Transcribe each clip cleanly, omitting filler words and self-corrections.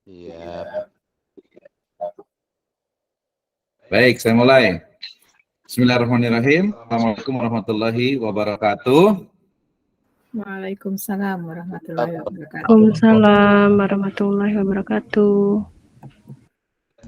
Iya. Baik, saya mulai. Bismillahirrahmanirrahim. Assalamualaikum warahmatullahi wabarakatuh. Waalaikumsalam warahmatullahi wabarakatuh. Waalaikumsalam warahmatullahi wabarakatuh.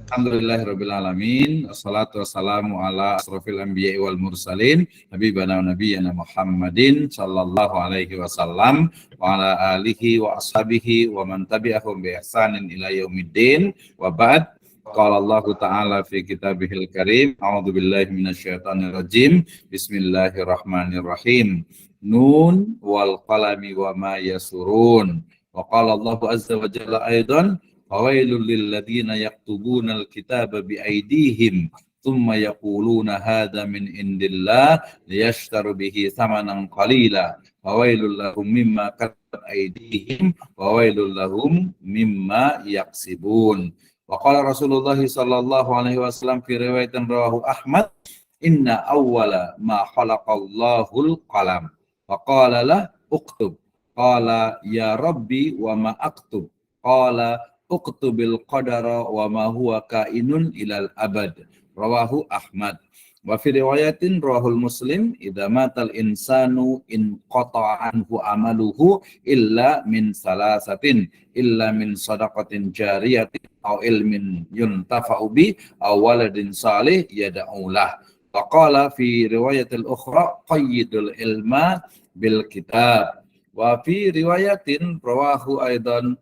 Alhamdulillahirabbil alamin. Wassalatu wassalamu ala asrofil anbiya'i wal mursalin habibana wa nabiyyina Muhammadin sallallahu alaihi wasallam wa ala alihi wa ashabihi wa man tabi'ahum bi ihsanin ila yaumiddin. Wa ba'd. Qala Allah Ta'ala fi kitabihil karim. A'udzu billahi minasyaitonir rajim. Bismillahirrahmanirrahim. Nun wal qalami wa ma yasurun. Wa qala Allah azza wa jalla aidan fawailul lil ladzina yaktubunal kitaba bi aydihim thumma yaquluna hadza min indillah liyashtaru bihi thamanan qalila fawailul lahum mimma katabat aydihim fawailul lahum mimma yaksibun. Wa qala Rasulullah sallallahu alaihi wasallam fi riwayatin rawahu Ahmad, inna awwala ma khalaqallahul qalam wa qala lah uktub qala ya rabbi wa ma aktub qala uktubil qadara wa ma huwa kainun ilal abad rawahu Ahmad. Wa fi riwayatin rawahul Muslim, idza matal insanu in qata'a anhu amaluhu illa min salasatin illa min sadaqatin jariyatin aw ilmin yuntafa'u bi aw waladin salih yad'ulah. Wa qala fi riwayatil ukhra qayyidul ilma bil kitab. Wa fi riwayatin rawahu aidan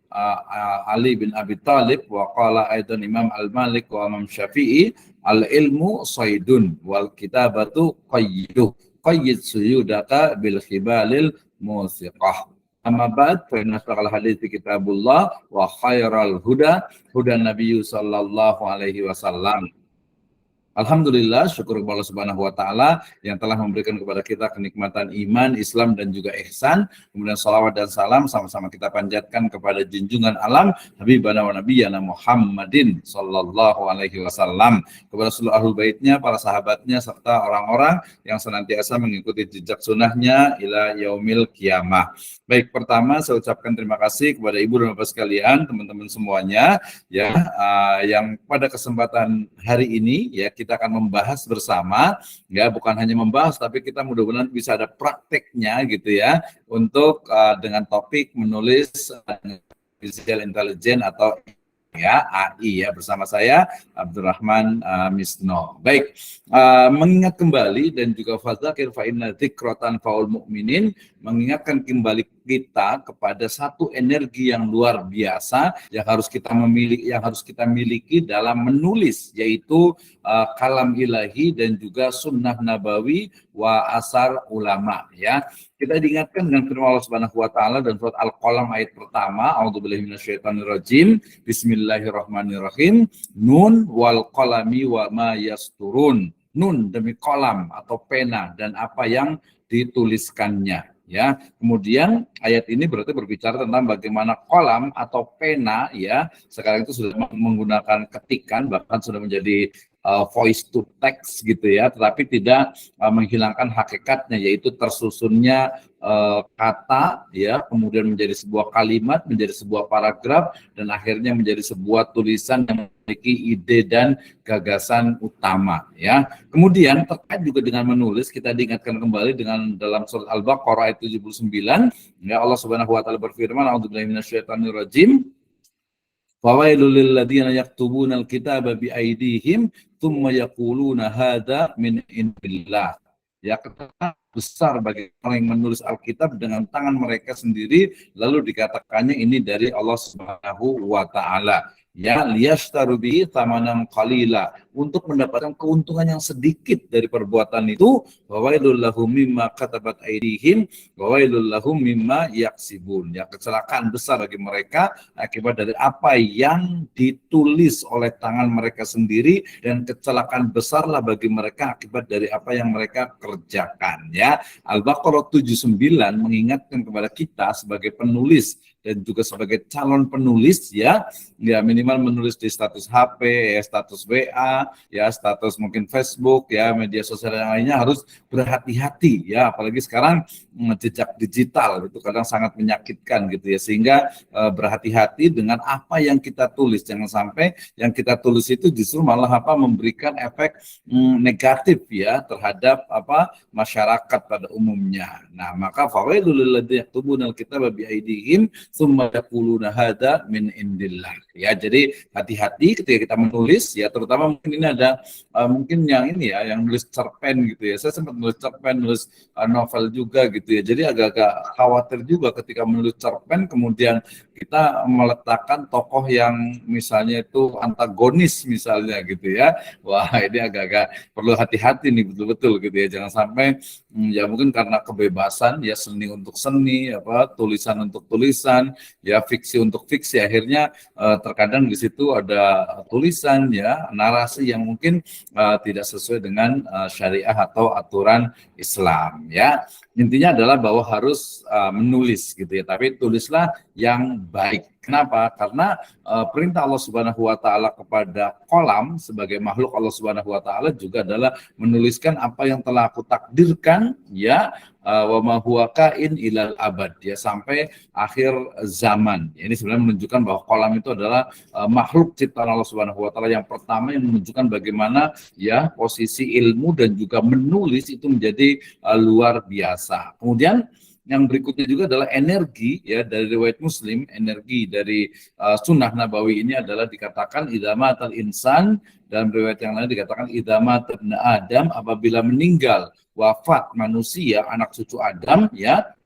Ali bin Abi Thalib wa qala aidan Imam Al-Malik wa Imam Syafi'i al-ilmu saydun wal kitabatu qayyiduh qayyid suyudaka bil khibalil musiqah. Amma ba'd fa inna ashraqal hadithi kitabullah wa khairal huda hudan nabiyyu sallallahu alaihi wasallam. Alhamdulillah, syukur kepada Allah Subhanahu wa taala yang telah memberikan kepada kita kenikmatan iman, Islam dan juga ihsan. Kemudian salawat dan salam sama-sama kita panjatkan kepada junjungan alam habibana wa nabiyyana Muhammadin sallallahu alaihi wasallam, kepada seluruh ahlul baitnya, para sahabatnya serta orang-orang yang senantiasa mengikuti jejak sunnahnya ila yaumil qiyamah. Baik, pertama saya ucapkan terima kasih kepada ibu dan bapak sekalian, teman-teman semuanya ya, yang pada kesempatan hari ini ya kita akan membahas bersama ya, bukan hanya membahas tapi kita mudah-mudahan bisa ada prakteknya gitu ya, untuk dengan topik menulis artificial intelligence atau ya AI ya, bersama saya Abdurrahman Misno. Baik, mengingat kembali dan juga fadzakir fa inna dzikratan faul mukminin, mengingatkan kembali kita kepada satu energi yang luar biasa yang harus kita miliki dalam menulis, yaitu kalam ilahi dan juga sunnah nabawi wa asar ulama ya. Kita diingatkan dengan firman Allah Subhanahu wa taala dan surat Al-Qalam ayat pertama, a'udzubillahi minasyaitonirrajim, bismillahirrahmanirrahim, nun wal qalami wa ma yasturun. Nun demi kolam atau pena dan apa yang dituliskannya ya. Kemudian ayat ini berarti berbicara tentang bagaimana kolam atau pena ya sekarang itu sudah menggunakan ketikan, bahkan sudah menjadi voice to text gitu ya, tetapi tidak menghilangkan hakikatnya, yaitu tersusunnya kata ya, kemudian menjadi sebuah kalimat, menjadi sebuah paragraf, dan akhirnya menjadi sebuah tulisan yang memiliki ide dan gagasan utama ya. Kemudian terkait juga dengan menulis, kita diingatkan kembali dengan dalam surat Al-Baqarah ayat 79 ya, Allah Subhanahu wa taala berfirman, a'udzubillahi minasyaitonirrajim, fawailul lil ladzina yaktubunal kitaba bi aydihim tsumma yaquluna hadza min indillah. Ya, kata besar bagi orang yang menulis Alkitab dengan tangan mereka sendiri, lalu dikatakannya ini dari Allah Subhanahu wa taala. Ya, liyashtaru bihi thamanan qalila, untuk mendapatkan keuntungan yang sedikit dari perbuatan itu. Wawailul lahum mimma katabat aydihim wawailul lahum mimma yaksibun. Ya, kecelakaan besar bagi mereka akibat dari apa yang ditulis oleh tangan mereka sendiri, dan kecelakaan besarlah bagi mereka akibat dari apa yang mereka kerjakan ya. Al-Baqarah 79 mengingatkan kepada kita sebagai penulis dan juga sebagai calon penulis ya minimal menulis di status HP, ya status WA, ya status mungkin Facebook, ya media sosial yang lainnya harus berhati-hati ya, apalagi sekarang jejak digital itu kadang sangat menyakitkan gitu ya, sehingga berhati-hati dengan apa yang kita tulis, jangan sampai yang kita tulis itu justru malah memberikan efek negatif ya terhadap masyarakat pada umumnya. Nah, maka fawailul lilladzina yaktubuna alkitaba biaidihim tsumma yaquluna hadza min indillah. Ya, jadi hati-hati ketika kita menulis ya, terutama mungkin ini ada mungkin yang ini ya, yang nulis cerpen gitu ya. Saya sempat nulis cerpen, nulis novel juga gitu ya. Jadi agak-agak khawatir juga ketika menulis cerpen kemudian kita meletakkan tokoh yang misalnya itu antagonis misalnya gitu ya. Wah, ini agak-agak perlu hati-hati nih betul-betul gitu ya. Jangan sampai ya mungkin karena kebebasan ya, seni untuk seni, tulisan untuk tulisan, ya fiksi untuk fiksi, akhirnya terkadang di situ ada tulisan ya, narasi yang mungkin tidak sesuai dengan syariah atau aturan Islam ya. Intinya adalah bahwa harus menulis gitu ya, tapi tulislah yang baik. Kenapa? Karena perintah Allah Subhanahu wa taala kepada kolam sebagai makhluk Allah Subhanahu wa taala juga adalah menuliskan apa yang telah aku takdirkan ya, wa ma huwa kain ilal abad ya, sampai akhir zaman. Ini sebenarnya menunjukkan bahwa kolam itu adalah makhluk ciptaan Allah Subhanahu wa taala yang pertama, yang menunjukkan bagaimana ya posisi ilmu dan juga menulis itu menjadi luar biasa. Kemudian yang berikutnya juga adalah energi ya, dari riwayat Muslim, energi dari sunnah nabawi ini adalah dikatakan idza matal insan, dalam riwayat yang lain dikatakan idza mata ibnu Adam, apabila meninggal wafat manusia anak cucu Adam ya,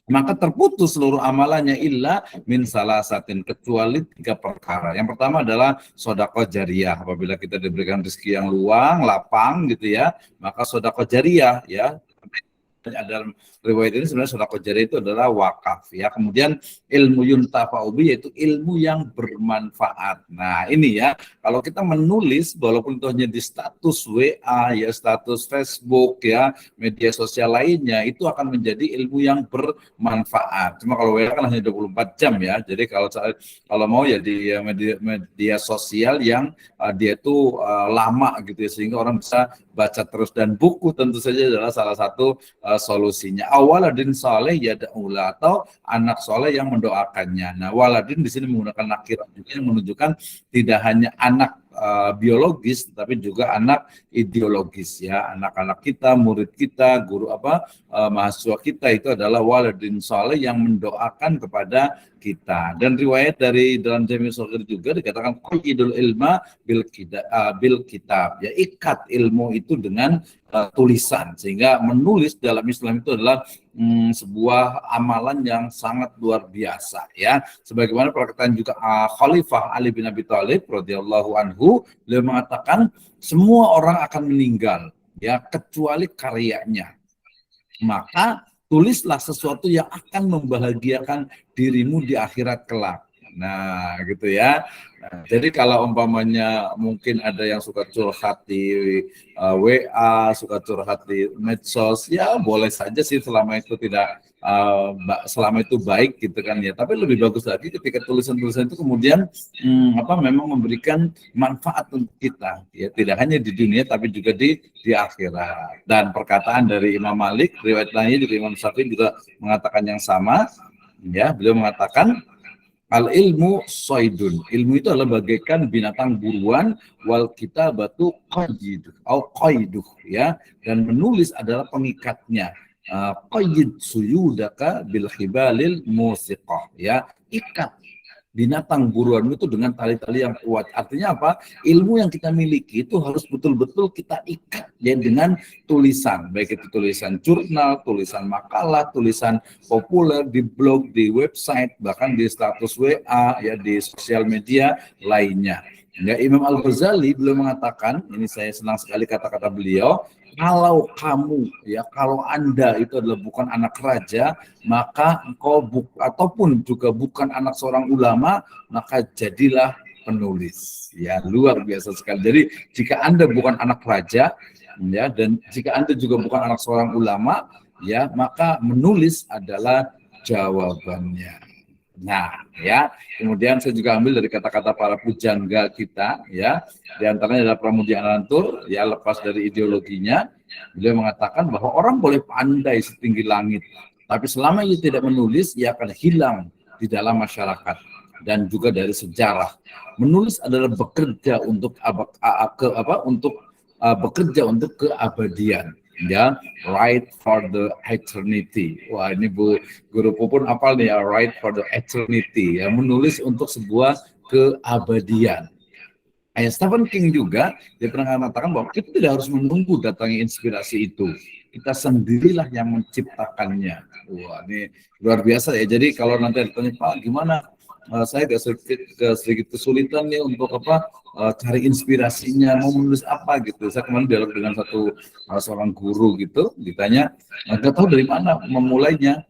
maka terputus seluruh amalannya illa min salasatin, kecuali 3 perkara. Yang pertama adalah sedekah jariyah, apabila kita diberikan rezeki yang luang, lapang gitu ya, maka sedekah jariyah ya. Dalam riwayat ini sebenarnya sedekah jariyah itu adalah wakaf ya. Kemudian ilmu yuntafa'u bi, yaitu ilmu yang bermanfaat. Nah, ini ya, kalau kita menulis walaupun itu hanya di status WA ya, status Facebook ya, media sosial lainnya, itu akan menjadi ilmu yang bermanfaat. Cuma kalau WA kan hanya 24 jam ya. Jadi kalau mau ya di media sosial yang dia itu lama gitu ya, sehingga orang bisa baca terus, dan buku tentu saja adalah salah satu solusinya. Awaladin saleh yad'ula, atau anak soleh yang mendoakannya. Nah, waladin di sini menggunakan nakirah juga yang menunjukkan tidak hanya anak biologis, tapi juga anak ideologis ya. Anak-anak kita, murid kita, guru mahasiswa kita itu adalah waladin saleh yang mendoakan kepada kita. Dan riwayat dari dalam Jami' Shaghir juga dikatakan qayyidul ilma bil kitab ya, ikat ilmu itu dengan tulisan, sehingga menulis dalam Islam itu adalah sebuah amalan yang sangat luar biasa ya. Sebagaimana perkataan juga Khalifah Ali bin Abi Thalib radhiyallahu anhu, beliau mengatakan semua orang akan meninggal ya kecuali karyanya. Maka tulislah sesuatu yang akan membahagiakan dirimu di akhirat kelak. Nah, gitu ya. Nah, jadi kalau umpamanya mungkin ada yang suka curhat di WA, suka curhat di medsos, ya boleh saja sih selama itu tidak selama itu baik gitu kan ya. Tapi lebih bagus lagi ketika tulisan-tulisan itu kemudian memang memberikan manfaat untuk kita ya, tidak hanya di dunia tapi juga di akhirat. Dan perkataan dari Imam Malik, riwayat lainnya juga Imam Syafi'i juga mengatakan yang sama ya. Beliau mengatakan al ilmu soidun, ilmu itu adalah bagaikan binatang buruan, wal kitabatu qaiduh ya, dan menulis adalah pengikatnya. Qayyid suyudaka bil khibalil musiqah ya, ikat binatang buruanmu itu dengan tali-tali yang kuat. Artinya apa? Ilmu yang kita miliki itu harus betul-betul kita ikat ya dengan tulisan, baik itu tulisan jurnal, tulisan makalah, tulisan populer di blog, di website, bahkan di status WA ya, di sosial media lainnya. Ya, Imam Al-Ghazali beliau mengatakan, ini saya senang sekali kata-kata beliau, kalau kamu ya, kalau Anda itu adalah bukan anak raja, maka engkau ataupun juga bukan anak seorang ulama, maka jadilah penulis. Ya, luar biasa sekali. Jadi jika Anda bukan anak raja ya, dan jika Anda juga bukan anak seorang ulama ya, maka menulis adalah jawabannya. Nah, ya, kemudian saya juga ambil dari kata-kata para pujangga kita, ya, di antaranya adalah Pramudia Anantur, ya, lepas dari ideologinya, beliau mengatakan bahwa orang boleh pandai setinggi langit, tapi selama ia tidak menulis, ia akan hilang di dalam masyarakat dan juga dari sejarah. Menulis adalah bekerja untuk bekerja untuk keabadian. Ya, right for the eternity. Wah, ini Bu Guru Pupun hafal nih ya, right for the eternity. Ya, menulis untuk sebuah keabadian. Stephen King juga dia pernah mengatakan bahwa kita tidak harus menunggu datangnya inspirasi itu. Kita sendirilah yang menciptakannya. Wah, ini luar biasa ya. Jadi kalau nanti ditanya, Pak, gimana? Saya sedikit kesulitan nih untuk cari inspirasinya, mau menulis apa gitu. Saya kemarin dialog dengan seorang guru gitu, ditanya, nggak tahu dari mana memulainya,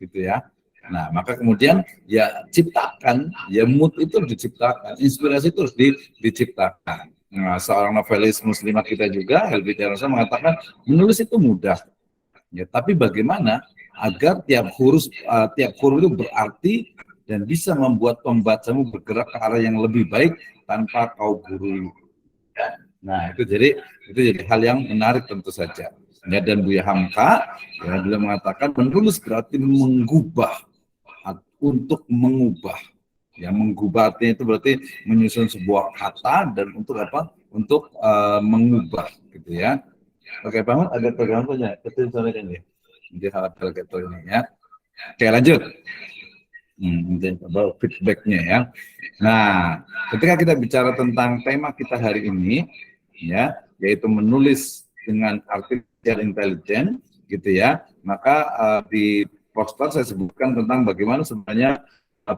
gitu ya. Nah, maka kemudian ya ciptakan, ya mood itu diciptakan, inspirasi itu harus diciptakan. Nah, seorang novelis muslimah kita juga, Helvi Tiarosa mengatakan menulis itu mudah, ya, tapi bagaimana agar tiap huruf itu berarti dan bisa membuat pembacamu bergerak ke arah yang lebih baik tanpa kau gurui. Nah, itu jadi hal yang menarik tentu saja. Ya, dan Buya Hamka ya, beliau mengatakan menulis berarti untuk mengubah. Ya, mengubah artinya itu berarti menyusun sebuah kata dan untuk apa? Untuk mengubah, gitu ya. Oke, Pak Ahmad, ada program saja. Kecil soalnya kan ya. Jadi hal-hal gitu ini ya. Oke, lanjut. Feedbacknya ya. Nah, ketika kita bicara tentang tema kita hari ini, ya, yaitu menulis dengan artificial intelligence, gitu ya, maka di poster saya sebutkan tentang bagaimana sebenarnya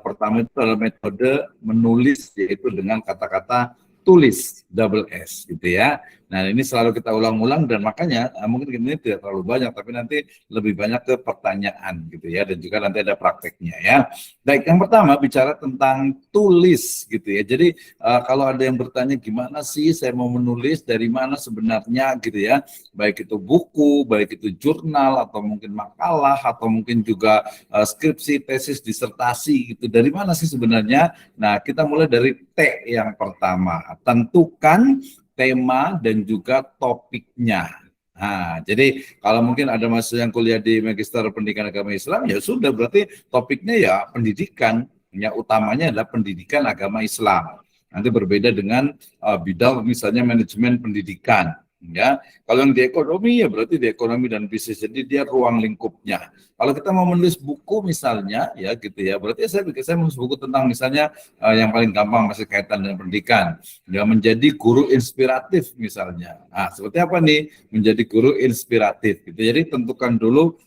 pertama itu adalah metode menulis, yaitu dengan kata-kata tulis double S, gitu ya. Nah, ini selalu kita ulang-ulang dan makanya mungkin ini tidak terlalu banyak, tapi nanti lebih banyak ke pertanyaan, gitu ya, dan juga nanti ada prakteknya ya. Baik, yang pertama bicara tentang tulis, gitu ya. Jadi kalau ada yang bertanya gimana sih saya mau menulis, dari mana sebenarnya, gitu ya. Baik itu buku, baik itu jurnal, atau mungkin makalah, atau mungkin juga skripsi, tesis, disertasi, gitu. Dari mana sih sebenarnya? Nah, kita mulai dari T yang pertama. Tentukan tema dan juga topiknya. Nah, jadi kalau mungkin ada mahasiswa yang kuliah di Magister Pendidikan Agama Islam, ya sudah berarti topiknya ya pendidikan. Yang utamanya adalah pendidikan agama Islam. Nanti berbeda dengan bidang misalnya manajemen pendidikan. Ya, kalau yang di ekonomi ya berarti di ekonomi dan bisnis, jadi dia ruang lingkupnya. Kalau kita mau menulis buku misalnya, ya gitu ya, berarti saya menulis buku tentang misalnya yang paling gampang masih kaitan dengan pendidikan, ya menjadi guru inspiratif misalnya. Nah, seperti apa nih menjadi guru inspiratif? Gitu. Jadi tentukan dulu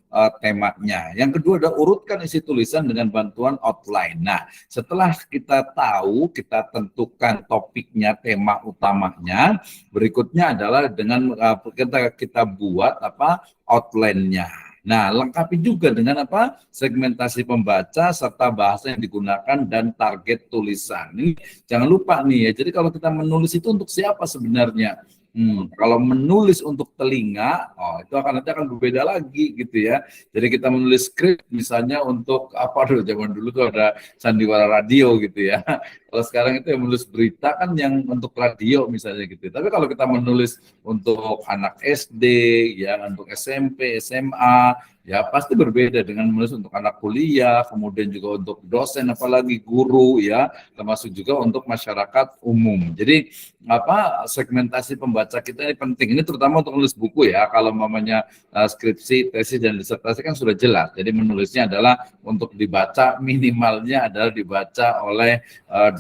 temanya. Yang kedua adalah urutkan isi tulisan dengan bantuan outline. Nah, setelah kita tahu, kita tentukan topiknya, tema utamanya, berikutnya adalah dengan kita buat outline-nya. Nah, lengkapi juga dengan segmentasi pembaca serta bahasa yang digunakan dan target tulisan. Ini jangan lupa nih ya. Jadi kalau kita menulis itu untuk siapa sebenarnya? Kalau menulis untuk telinga, itu nanti akan berbeda lagi gitu ya. Jadi kita menulis skrip misalnya untuk zaman dulu tuh ada sandiwara radio gitu ya. Kalau sekarang itu yang menulis berita kan yang untuk radio misalnya gitu. Tapi kalau kita menulis untuk anak SD, ya untuk SMP, SMA, ya pasti berbeda dengan menulis untuk anak kuliah, kemudian juga untuk dosen, apalagi guru ya, termasuk juga untuk masyarakat umum. Jadi segmentasi pembaca kita ini penting. Ini terutama untuk menulis buku ya. Kalau mamanya skripsi, tesis dan disertasi kan sudah jelas. Jadi menulisnya adalah untuk dibaca, minimalnya adalah dibaca oleh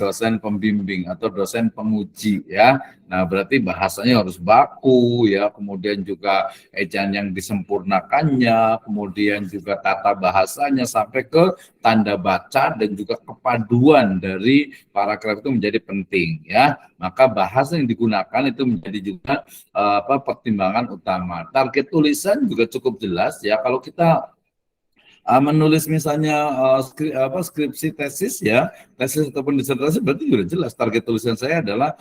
dosen pembimbing atau dosen penguji ya. Nah, berarti bahasanya harus baku ya, kemudian juga ejaan yang disempurnakannya, kemudian juga tata bahasanya sampai ke tanda baca dan juga kepaduan dari paragraf itu menjadi penting ya. Maka bahasa yang digunakan itu menjadi juga pertimbangan utama. Target tulisan juga cukup jelas ya. Kalau kita menulis misalnya skripsi tesis ya, tesis ataupun disertasi, berarti sudah jelas target tulisan saya adalah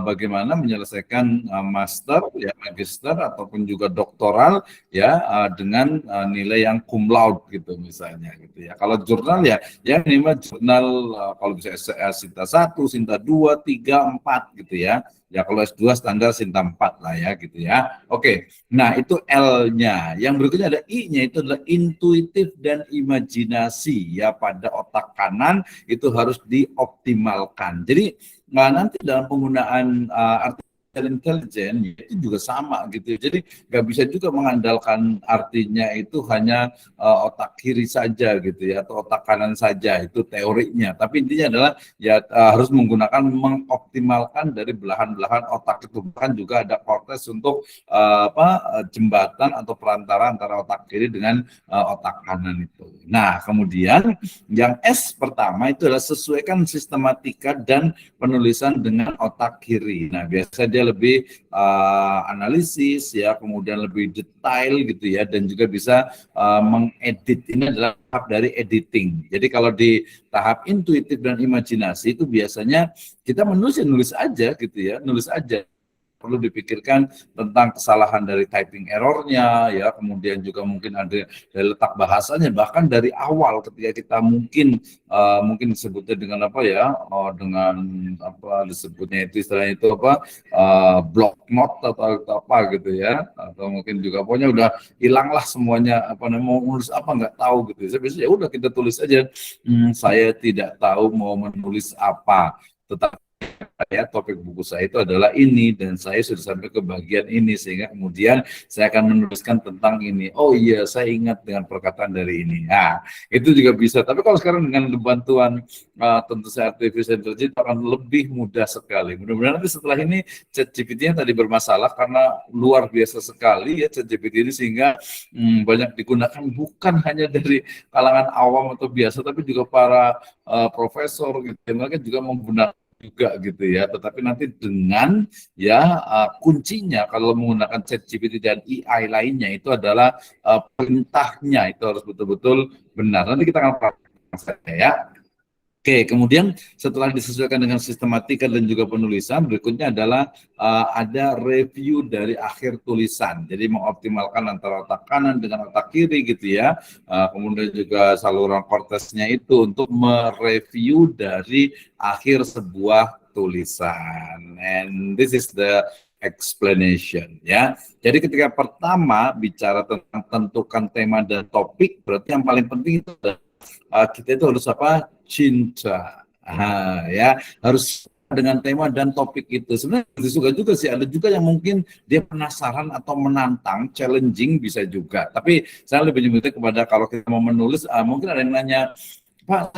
bagaimana menyelesaikan master ya, magister ataupun juga doktoral ya dengan nilai yang cum laude gitu misalnya gitu ya. Kalau jurnal ya minimal jurnal kalau bisa Sinta 1, Sinta 2, 3, 4 gitu ya. Ya kalau S2 standar Sinta 4 lah ya gitu ya. Oke. Nah, itu L-nya. Yang berikutnya ada I-nya, itu adalah intuitif dan imajinasi ya, pada otak kanan itu harus dioptimalkan. Jadi nanti dalam penggunaan artificial intelligence itu juga sama gitu. Jadi nggak bisa juga mengandalkan artinya itu hanya otak kiri saja gitu ya, atau otak kanan saja, itu teorinya. Tapi intinya adalah ya harus mengoptimalkan dari belahan-belahan otak itu. Bahkan juga ada kortes untuk jembatan atau perantara antara otak kiri dengan otak kanan itu. Nah, kemudian yang S pertama itu adalah sesuaikan sistematika dan penulisan dengan otak kiri. Nah, biasa dia lebih analisis ya, kemudian lebih detail gitu ya, dan juga bisa mengedit. Ini adalah tahap dari editing. Jadi kalau di tahap intuitif dan imajinasi itu biasanya kita nulis aja gitu ya, nulis aja. Perlu dipikirkan tentang kesalahan dari typing errornya ya, kemudian juga mungkin ada dari letak bahasanya, bahkan dari awal ketika kita mungkin disebutnya dengan apa ya, dengan apa disebutnya itu istilahnya itu apa, block note atau apa gitu ya, atau mungkin juga pokoknya udah hilanglah semuanya, apa namanya, mau nulis apa nggak tahu gitu. Saya biasanya ya udah kita tulis aja, saya tidak tahu mau menulis apa, tetapi ya topik buku saya itu adalah ini dan saya sudah sampai ke bagian ini, sehingga kemudian saya akan menuliskan tentang ini. Oh iya, saya ingat dengan perkataan dari ini. Nah, itu juga bisa. Tapi kalau sekarang dengan bantuan tentu saja artificial intelligence akan lebih mudah sekali. Mudah-mudahan nanti setelah ini ChatGPT-nya tadi bermasalah karena luar biasa sekali ya ChatGPT ini, sehingga banyak digunakan bukan hanya dari kalangan awam atau biasa, tapi juga para profesor gitu. Mereka juga menggunakan juga gitu ya, tetapi nanti dengan ya kuncinya kalau menggunakan ChatGPT dan AI lainnya itu adalah perintahnya itu harus betul-betul benar. Nanti kita akan praktekkan ya. Oke, kemudian setelah disesuaikan dengan sistematika dan juga penulisan, berikutnya adalah ada review dari akhir tulisan. Jadi mengoptimalkan antara otak kanan dengan otak kiri gitu ya. Kemudian juga saluran kortesnya itu untuk mereview dari akhir sebuah tulisan. And this is the explanation ya. Jadi ketika pertama bicara tentang tentukan tema dan topik, berarti yang paling penting itu kita itu harus apa? Cinta. Ya, harus dengan tema dan topik itu. Sebenarnya disuka juga sih, ada juga yang mungkin dia penasaran atau menantang, challenging bisa juga. Tapi saya lebih menyebutnya kepada kalau kita mau menulis, mungkin ada yang nanya, Pak,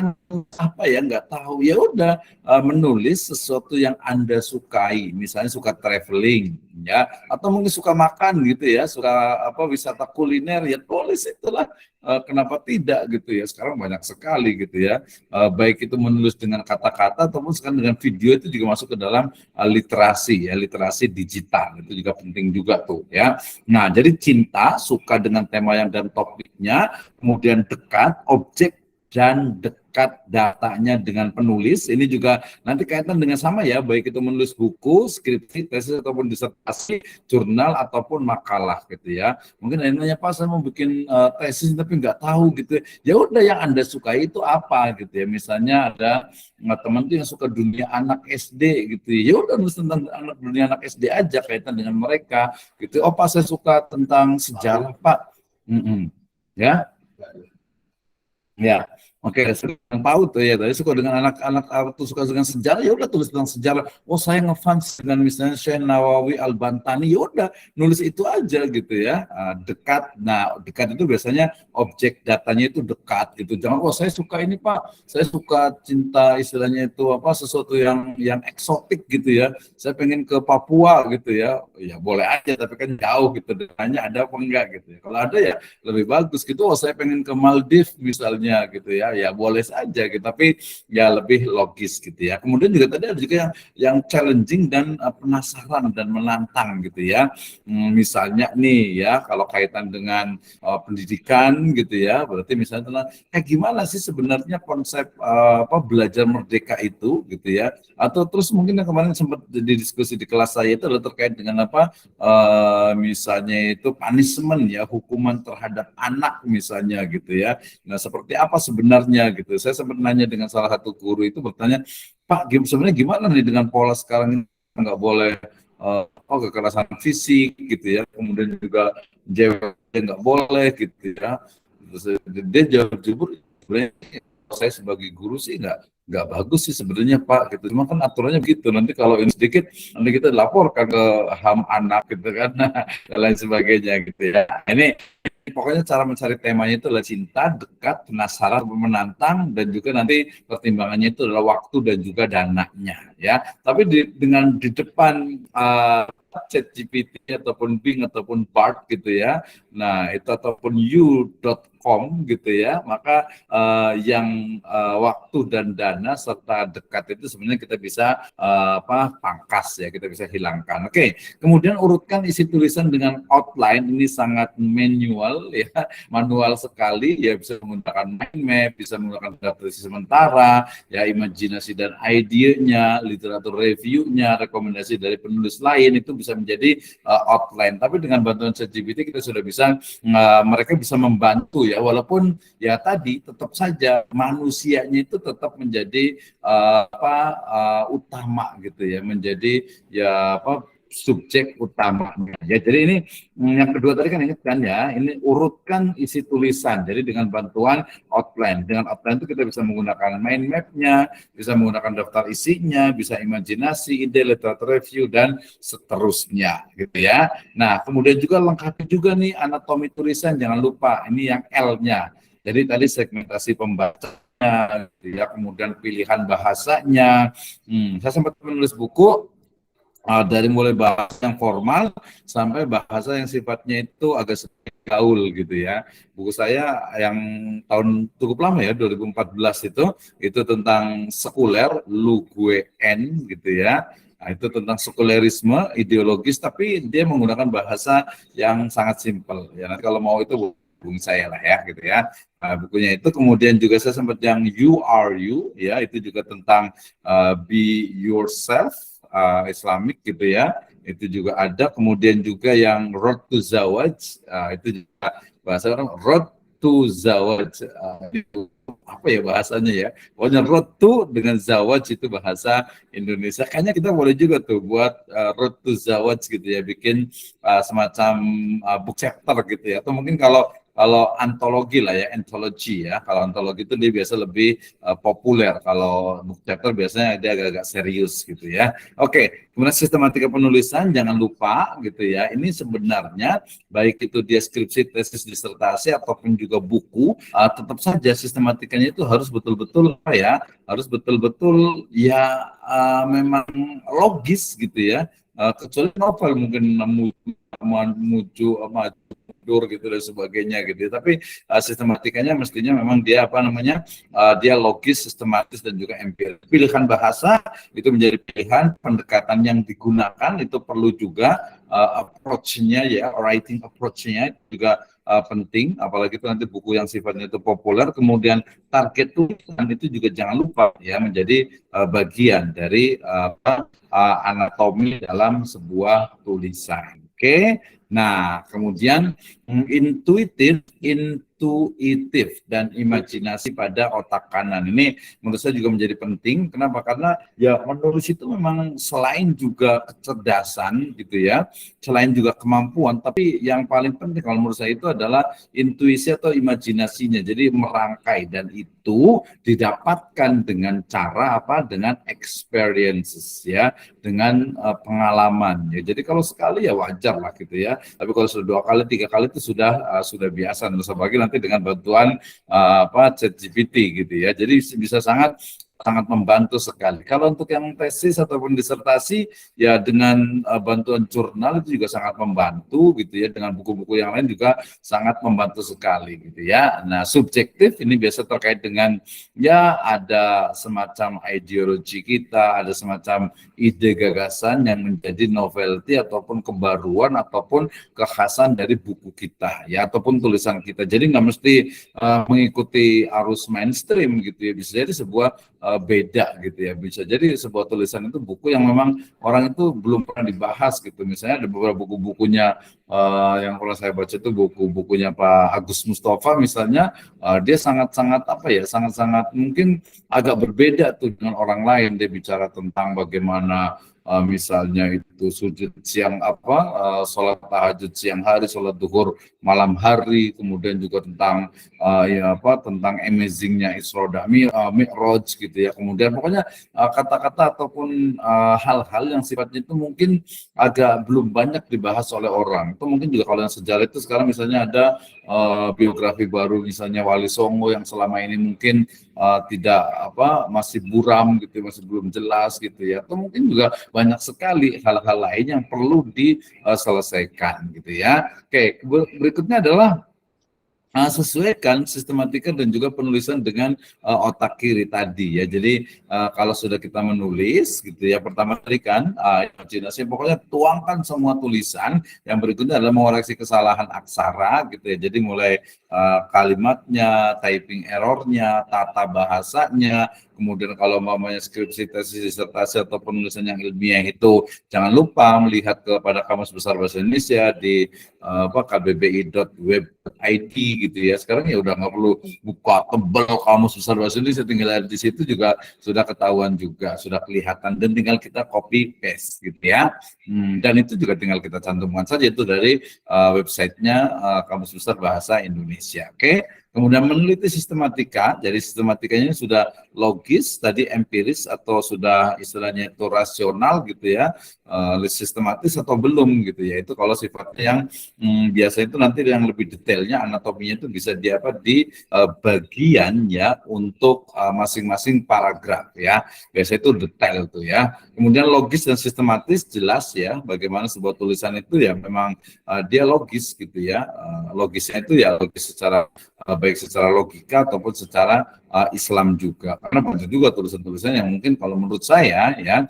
apa ya, nggak tahu. Ya udah, menulis sesuatu yang Anda sukai, misalnya suka traveling, ya, atau mungkin suka makan gitu ya, suka apa wisata kuliner, ya tulis itulah. Kenapa tidak gitu ya? Sekarang banyak sekali gitu ya. Baik itu menulis dengan kata-kata ataupun sekarang dengan video itu juga masuk ke dalam literasi ya, literasi digital itu juga penting juga tuh ya. Nah, jadi cinta, suka dengan tema yang dan topiknya, kemudian dekat, objek dan dekat datanya dengan penulis. Ini juga nanti kaitan dengan sama ya, baik itu menulis buku, skripsi, tesis ataupun disertasi, jurnal ataupun makalah gitu ya. Mungkin ada yang nanya, Pak, saya mau bikin tesis tapi nggak tahu gitu. Ya udah, yang Anda sukai itu apa gitu ya. Misalnya ada teman tuh yang suka dunia anak SD gitu. Ya udah, nulis tentang dunia anak SD aja, kaitan dengan mereka gitu. Oh Pak, saya suka tentang sejarah Pak. Ya. Ya, oke, yang PAUD tuh ya, tadi suka dengan anak-anak atau suka dengan sejarah, ya udah tulis tentang sejarah. Oh, saya ngefans dengan misalnya Syekh Nawawi Al-Bantani, ya udah nulis itu aja gitu ya. Dekat. Nah, dekat itu biasanya objek datanya itu dekat gitu. Jangan, oh saya suka ini Pak, saya suka cinta istilahnya itu apa, sesuatu yang eksotik gitu ya. Saya pengen ke Papua gitu ya. Ya boleh aja, tapi kan jauh gitu. Ditanya ada apa enggak gitu ya. Kalau ada ya lebih bagus gitu. Oh, saya pengen ke Maldives misalnya gitu ya, ya boleh saja gitu, tapi ya lebih logis gitu ya. Kemudian juga tadi ada juga yang challenging dan penasaran dan menantang gitu ya. Misalnya nih ya, kalau kaitan dengan pendidikan gitu ya, berarti misalnya tentang gimana sih sebenarnya konsep belajar merdeka itu gitu ya, atau terus mungkin yang kemarin sempat didiskusi di kelas saya itu adalah terkait dengan misalnya itu punishment ya, hukuman terhadap anak misalnya gitu ya. Nah seperti apa sebenarnya gitu, saya sempat nanya dengan salah satu guru itu, bertanya, Pak sebenarnya gimana nih dengan pola sekarang ini, nggak boleh kekerasan fisik gitu ya, kemudian juga cewek nggak boleh gitu ya. Terus dia jawab jujur, sebenarnya saya sebagai guru sih nggak bagus sih sebenarnya Pak gitu, cuma kan aturannya begitu, nanti kalau ini sedikit nanti kita laporkan ke HAM anak gitu kan dan lain sebagainya gitu ya. Ini pokoknya cara mencari temanya itu adalah cinta, dekat, penasaran, menantang, dan juga nanti pertimbangannya itu adalah waktu dan juga dananya ya. Tapi dengan di depan ChatGPT ataupun Bing ataupun Bard gitu ya, nah itu ataupun you.com gitu ya, maka yang waktu dan dana serta dekat itu sebenarnya kita bisa pangkas ya, kita bisa hilangkan. Oke, kemudian urutkan isi tulisan dengan outline, ini sangat manual ya, manual sekali ya, bisa menggunakan mind map, bisa menggunakan referensi sementara ya, imajinasi dan idenya, literatur reviewnya, rekomendasi dari penulis lain, itu bisa menjadi outline. Tapi dengan bantuan ChatGPT kita sudah bisa, mereka bisa membantu ya, walaupun ya tadi tetap saja manusianya itu tetap menjadi utama gitu ya, menjadi ya subjek utamanya ya. Jadi ini yang kedua tadi kan, ingat kan ya, ini urutkan isi tulisan. Jadi dengan bantuan outline, dengan outline itu kita bisa menggunakan mind map-nya, bisa menggunakan daftar isinya, bisa imajinasi, ide, literatur review, dan seterusnya gitu ya. Nah kemudian juga lengkapi juga nih anatomi tulisan, jangan lupa ini yang L-nya. Jadi tadi segmentasi pembacanya ya, kemudian pilihan bahasanya. Saya sempat menulis buku dari mulai bahasa yang formal sampai bahasa yang sifatnya itu agak sedikit gaul gitu ya. Buku saya yang tahun cukup lama ya, 2014 itu tentang sekuler, lu gue N gitu ya. Nah, itu tentang sekulerisme ideologis, tapi dia menggunakan bahasa yang sangat simpel ya. Nanti kalau mau itu hubungi saya lah ya gitu ya. Nah, bukunya itu. Kemudian juga saya sempat yang You Are You ya, itu juga tentang be yourself, Islamik gitu ya, itu juga ada. Kemudian juga yang Road to Zawaj, itu juga bahasa orang Road to Zawaj, itu apa ya bahasanya ya, pokoknya Road to dengan Zawaj itu bahasa Indonesia. Kayaknya kita boleh juga tuh buat Road to Zawaj gitu ya, bikin semacam book chapter gitu ya, atau mungkin kalau antologi lah ya, anthology ya. Kalau antologi itu dia biasa lebih populer. Kalau book chapter biasanya dia agak-agak serius gitu ya. Oke, kemudian sistematika penulisan jangan lupa gitu ya. Ini sebenarnya baik itu deskripsi, tesis, disertasi ataupun juga buku, tetap saja sistematikanya itu harus betul-betul harus betul-betul ya, memang logis gitu ya. Kecuali novel mungkin gitu dan sebagainya gitu ya. Tapi sistematikanya mestinya memang dia dia logis, sistematis, dan juga empiris. Pilihan bahasa itu menjadi pilihan, pendekatan yang digunakan itu perlu juga, approach-nya ya, writing approach-nya juga penting, apalagi itu nanti buku yang sifatnya itu populer. Kemudian target tulisan itu juga jangan lupa ya, menjadi bagian dari anatomi dalam sebuah tulisan. Oke. Nah, kemudian intuitif dan imajinasi pada otak kanan. Ini menurut saya juga menjadi penting. Kenapa? Karena ya menulis itu memang selain juga kecerdasan gitu ya, selain juga kemampuan, tapi yang paling penting kalau menurut saya itu adalah intuisi atau imajinasinya. Jadi merangkai, dan itu didapatkan dengan cara apa? Dengan experiences ya, dengan pengalaman ya. Jadi kalau sekali ya wajar lah gitu ya. Tapi kalau sudah 2 kali, 3 kali itu sudah biasa. Terus apalagi nanti dengan bantuan ChatGPT gitu ya. Jadi bisa sangat sangat membantu sekali. Kalau untuk yang tesis ataupun disertasi, ya dengan bantuan jurnal itu juga sangat membantu gitu ya, dengan buku-buku yang lain juga sangat membantu sekali gitu ya. Nah, subjektif ini biasa terkait dengan ya ada semacam ideologi kita, ada semacam ide gagasan yang menjadi novelty ataupun kebaruan ataupun kekhasan dari buku kita ya, ataupun tulisan kita. Jadi nggak mesti mengikuti arus mainstream gitu ya, bisa jadi sebuah beda gitu ya, bisa jadi sebuah tulisan itu buku yang memang orang itu belum pernah dibahas gitu. Misalnya ada beberapa buku-bukunya yang kalau saya baca itu buku-bukunya Pak Agus Mustafa misalnya, dia sangat-sangat apa ya, sangat-sangat mungkin agak berbeda tuh dengan orang lain. Dia bicara tentang bagaimana misalnya itu sujud siang sholat tahajud siang hari, sholat duhur malam hari, kemudian juga tentang tentang amazingnya Isra dan Mi'raj gitu ya. Kemudian pokoknya kata-kata ataupun hal-hal yang sifatnya itu mungkin agak belum banyak dibahas oleh orang. Itu mungkin juga kalau yang sejarah itu sekarang misalnya ada biografi baru misalnya Wali Songo yang selama ini mungkin tidak masih buram gitu, masih belum jelas gitu ya. Atau mungkin juga banyak sekali hal-hal lain yang perlu diselesaikan gitu ya. Oke, berikutnya adalah sesuaikan sistematika dan juga penulisan dengan otak kiri tadi ya. Jadi kalau sudah kita menulis gitu ya, pertama tadi kan imajinasi, pokoknya tuangkan semua tulisan. Yang berikutnya adalah mengoreksi kesalahan aksara gitu ya. Jadi mulai kalimatnya, typing errornya, tata bahasanya. Kemudian kalau mamanya skripsi, tesis, disertasi atau penulisan yang ilmiah itu jangan lupa melihat kepada Kamus Besar Bahasa Indonesia di kbbi.web.id gitu ya. Sekarang ya udah nggak perlu buka tebal Kamus Besar Bahasa Indonesia, tinggal ada di situ juga sudah ketahuan juga, sudah kelihatan, dan tinggal kita copy paste gitu ya. Dan itu juga tinggal kita cantumkan saja itu dari websitenya Kamus Besar Bahasa Indonesia. Oke. Kemudian meneliti sistematika, jadi sistematikanya sudah logis, tadi empiris atau sudah istilahnya itu rasional gitu ya, sistematis atau belum gitu ya. Itu kalau sifatnya yang biasa itu nanti yang lebih detailnya anatominya itu bisa di bagian ya untuk masing-masing paragraf ya. Biasa itu detail tuh ya. Kemudian logis dan sistematis jelas ya, bagaimana sebuah tulisan itu ya memang dia logis gitu ya. Logisnya itu ya logis secara baik secara logika ataupun secara Islam juga. Karena banyak juga tulisan-tulisan yang mungkin kalau menurut saya ya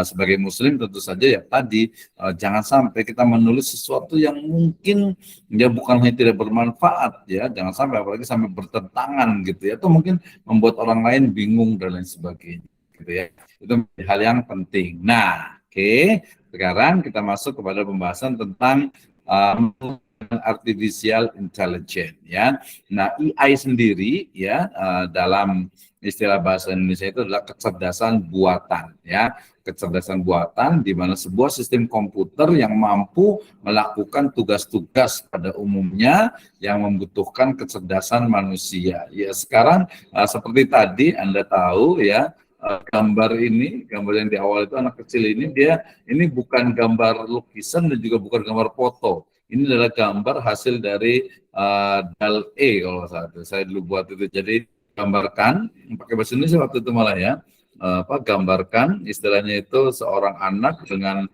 sebagai muslim tentu saja ya tadi jangan sampai kita menulis sesuatu yang mungkin ya bukan hanya tidak bermanfaat ya, jangan sampai apalagi sampai bertentangan gitu ya, atau mungkin membuat orang lain bingung dan lain sebagainya gitu ya. Itu hal yang penting. Nah, oke, sekarang kita masuk kepada pembahasan tentang artificial intelligence ya. Nah, AI sendiri ya dalam istilah bahasa Indonesia itu adalah kecerdasan buatan ya. Kecerdasan buatan di mana sebuah sistem komputer yang mampu melakukan tugas-tugas pada umumnya yang membutuhkan kecerdasan manusia. Ya, sekarang seperti tadi Anda tahu ya, gambar yang di awal itu anak kecil ini bukan gambar lukisan dan juga bukan gambar foto. Ini adalah gambar hasil dari DAL-E kalau saya dulu buat itu. Jadi gambarkan pakai bahasa Indonesia waktu itu malah ya, gambarkan istilahnya itu seorang anak dengan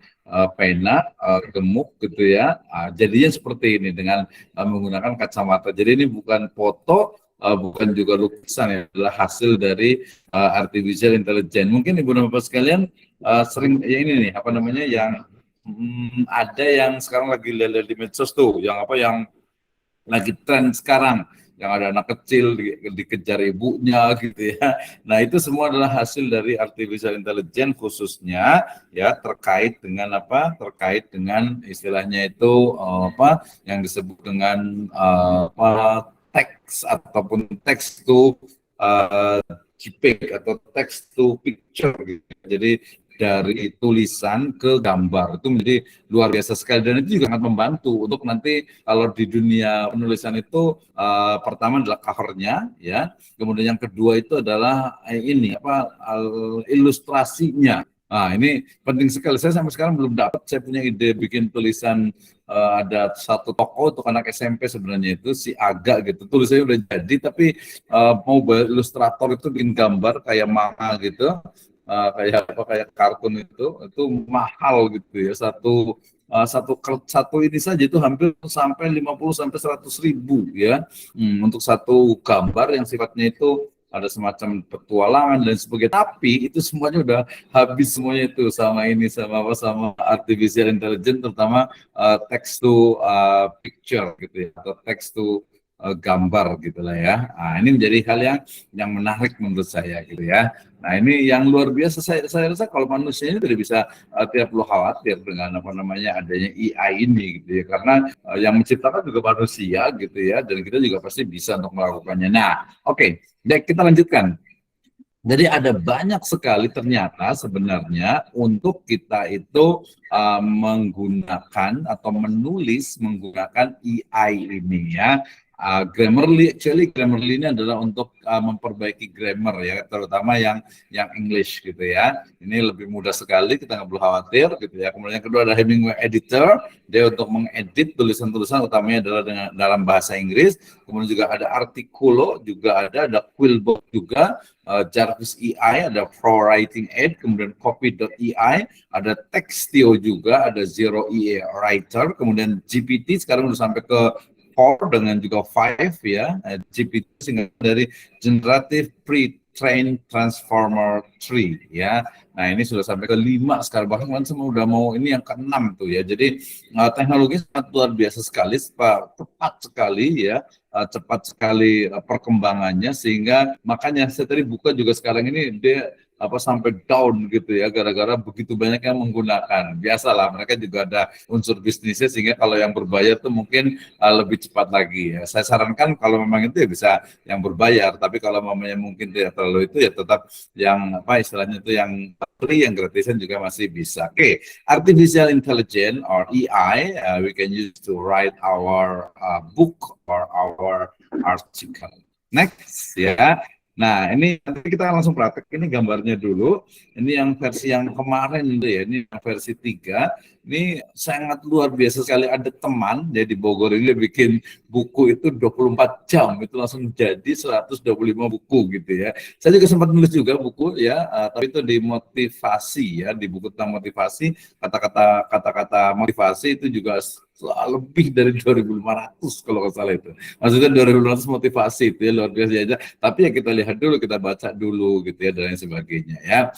pena gemuk gitu ya. Jadinya seperti ini dengan menggunakan kacamata. Jadi ini bukan foto, bukan juga lukisan ya, adalah hasil dari artificial intelligence. Mungkin Ibu dan Bapak sekalian sering ya ini nih yang ada yang sekarang lagi lele di medsos tuh, yang lagi tren sekarang, yang ada anak kecil dikejar ibunya gitu ya. Nah, itu semua adalah hasil dari artificial intelligence khususnya ya terkait dengan terkait dengan istilahnya itu yang disebut dengan teks ataupun text to JPEG atau text to picture gitu. Jadi dari tulisan ke gambar itu menjadi luar biasa sekali, dan itu juga sangat membantu untuk nanti kalau di dunia penulisan itu pertama adalah covernya ya, kemudian yang kedua itu adalah ilustrasinya. Nah, ini penting sekali. Saya sampai sekarang belum dapat. Saya punya ide bikin tulisan ada satu tokoh untuk anak SMP sebenarnya itu si Aga gitu. Tulisannya udah jadi, tapi mau ilustrator itu bikin gambar kayak manga gitu, kayak apa kayak kartun itu mahal gitu ya. Satu ini saja itu hampir sampai 50 sampai 100 ribu ya, untuk satu gambar yang sifatnya itu ada semacam petualangan dan sebagainya. Tapi itu semuanya udah habis semuanya itu sama ini sama apa sama artificial intelligence, terutama text to picture gitu ya, atau text to gambar gitulah ya. Nah, ini menjadi hal yang menarik menurut saya gitu ya. Nah, ini yang luar biasa. Saya rasa kalau manusia ini tidak bisa tidak perlu khawatir dengan apa namanya adanya AI ini gitu ya, karena yang menciptakan juga manusia gitu ya, dan kita juga pasti bisa untuk melakukannya. Nah, oke. Baik, kita lanjutkan. Jadi ada banyak sekali ternyata sebenarnya untuk kita itu menggunakan atau menulis menggunakan AI ini ya. Grammarly ini adalah untuk memperbaiki grammar ya, terutama yang English gitu ya. Ini lebih mudah sekali, kita nggak perlu khawatir gitu ya. Kemudian yang kedua ada Hemingway Editor, dia untuk mengedit tulisan-tulisan utamanya adalah dalam bahasa Inggris. Kemudian juga ada Articulo, juga ada Quillbot juga, Jarvis AI, ada Pro Writing Aid, kemudian Copy.ai, ada Textio juga, ada Zero EA Writer, kemudian GPT sekarang udah sampai ke 4 dengan juga 5 ya, GPT sehingga dari Generative Pre-trained Transformer 3 ya. Nah, ini sudah sampai ke 5 sekarang, bahkan semua udah mau ini yang ke-6 tuh ya. Jadi teknologi sangat luar biasa sekali, cepat sekali ya, cepat sekali perkembangannya, sehingga makanya saya tadi buka juga sekarang ini dia sampai down gitu ya, gara-gara begitu banyak yang menggunakan. Biasalah, mereka juga ada unsur bisnisnya, sehingga kalau yang berbayar tuh mungkin lebih cepat lagi ya. Saya sarankan kalau memang itu ya bisa yang berbayar, tapi kalau mamanya mungkin tidak terlalu itu ya tetap yang apa istilahnya itu yang free, yang gratisan juga masih bisa. Oke, artificial intelligence or AI we can use to write our book or our article. Next ya. Nah, ini nanti kita langsung praktek. Ini gambarnya dulu. Ini yang versi yang kemarin itu ya. Ini yang versi 3. Ini sangat luar biasa sekali. Ada teman ya di Bogor ini bikin buku itu 24 jam. Itu langsung jadi 125 buku gitu ya. Saya juga sempat nulis juga buku ya, tapi itu di motivasi ya, di buku tentang motivasi. Kata-kata motivasi itu juga lebih dari 2.500 kalau nggak salah itu. Maksudnya 2.500 motivasi itu ya, luar biasa aja. Tapi ya kita lihat dulu, kita baca dulu gitu ya, dan lain sebagainya ya.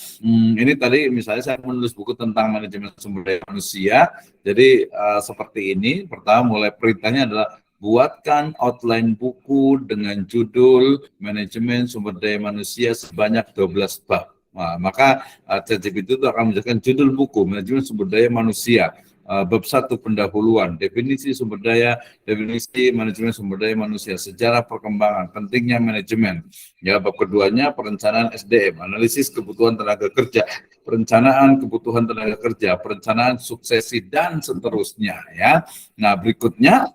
Ini tadi misalnya saya menulis buku tentang manajemen sumber daya manusia. Jadi seperti ini. Pertama mulai perintahnya adalah buatkan outline buku dengan judul manajemen sumber daya manusia sebanyak 12 bab. Nah, maka ChatGPT itu akan menjelaskan judul buku manajemen sumber daya manusia. Bab 1 pendahuluan, definisi sumber daya, definisi manajemen sumber daya manusia, sejarah perkembangan, pentingnya manajemen. Ya, bab keduanya perencanaan SDM, analisis kebutuhan tenaga kerja, perencanaan kebutuhan tenaga kerja, perencanaan suksesi dan seterusnya ya. Nah, berikutnya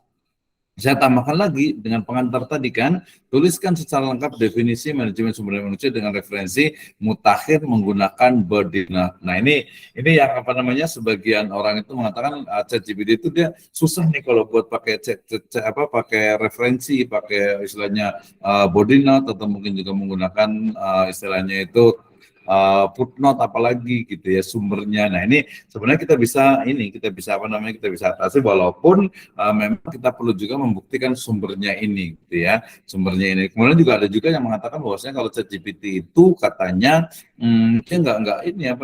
saya tambahkan lagi dengan pengantar tadi kan, tuliskan secara lengkap definisi manajemen sumber daya manusia dengan referensi mutakhir menggunakan Berdina. Nah, ini yang apa namanya, sebagian orang itu mengatakan ChatGPT itu dia susah nih kalau buat pakai pakai referensi, pakai istilahnya body note, atau mungkin juga menggunakan istilahnya itu footnote apalagi gitu ya sumbernya. Nah, ini sebenarnya kita bisa atasi, walaupun memang kita perlu juga membuktikan sumbernya ini gitu ya, sumbernya ini. Kemudian juga ada juga yang mengatakan bahwasanya kalau ChatGPT itu katanya dia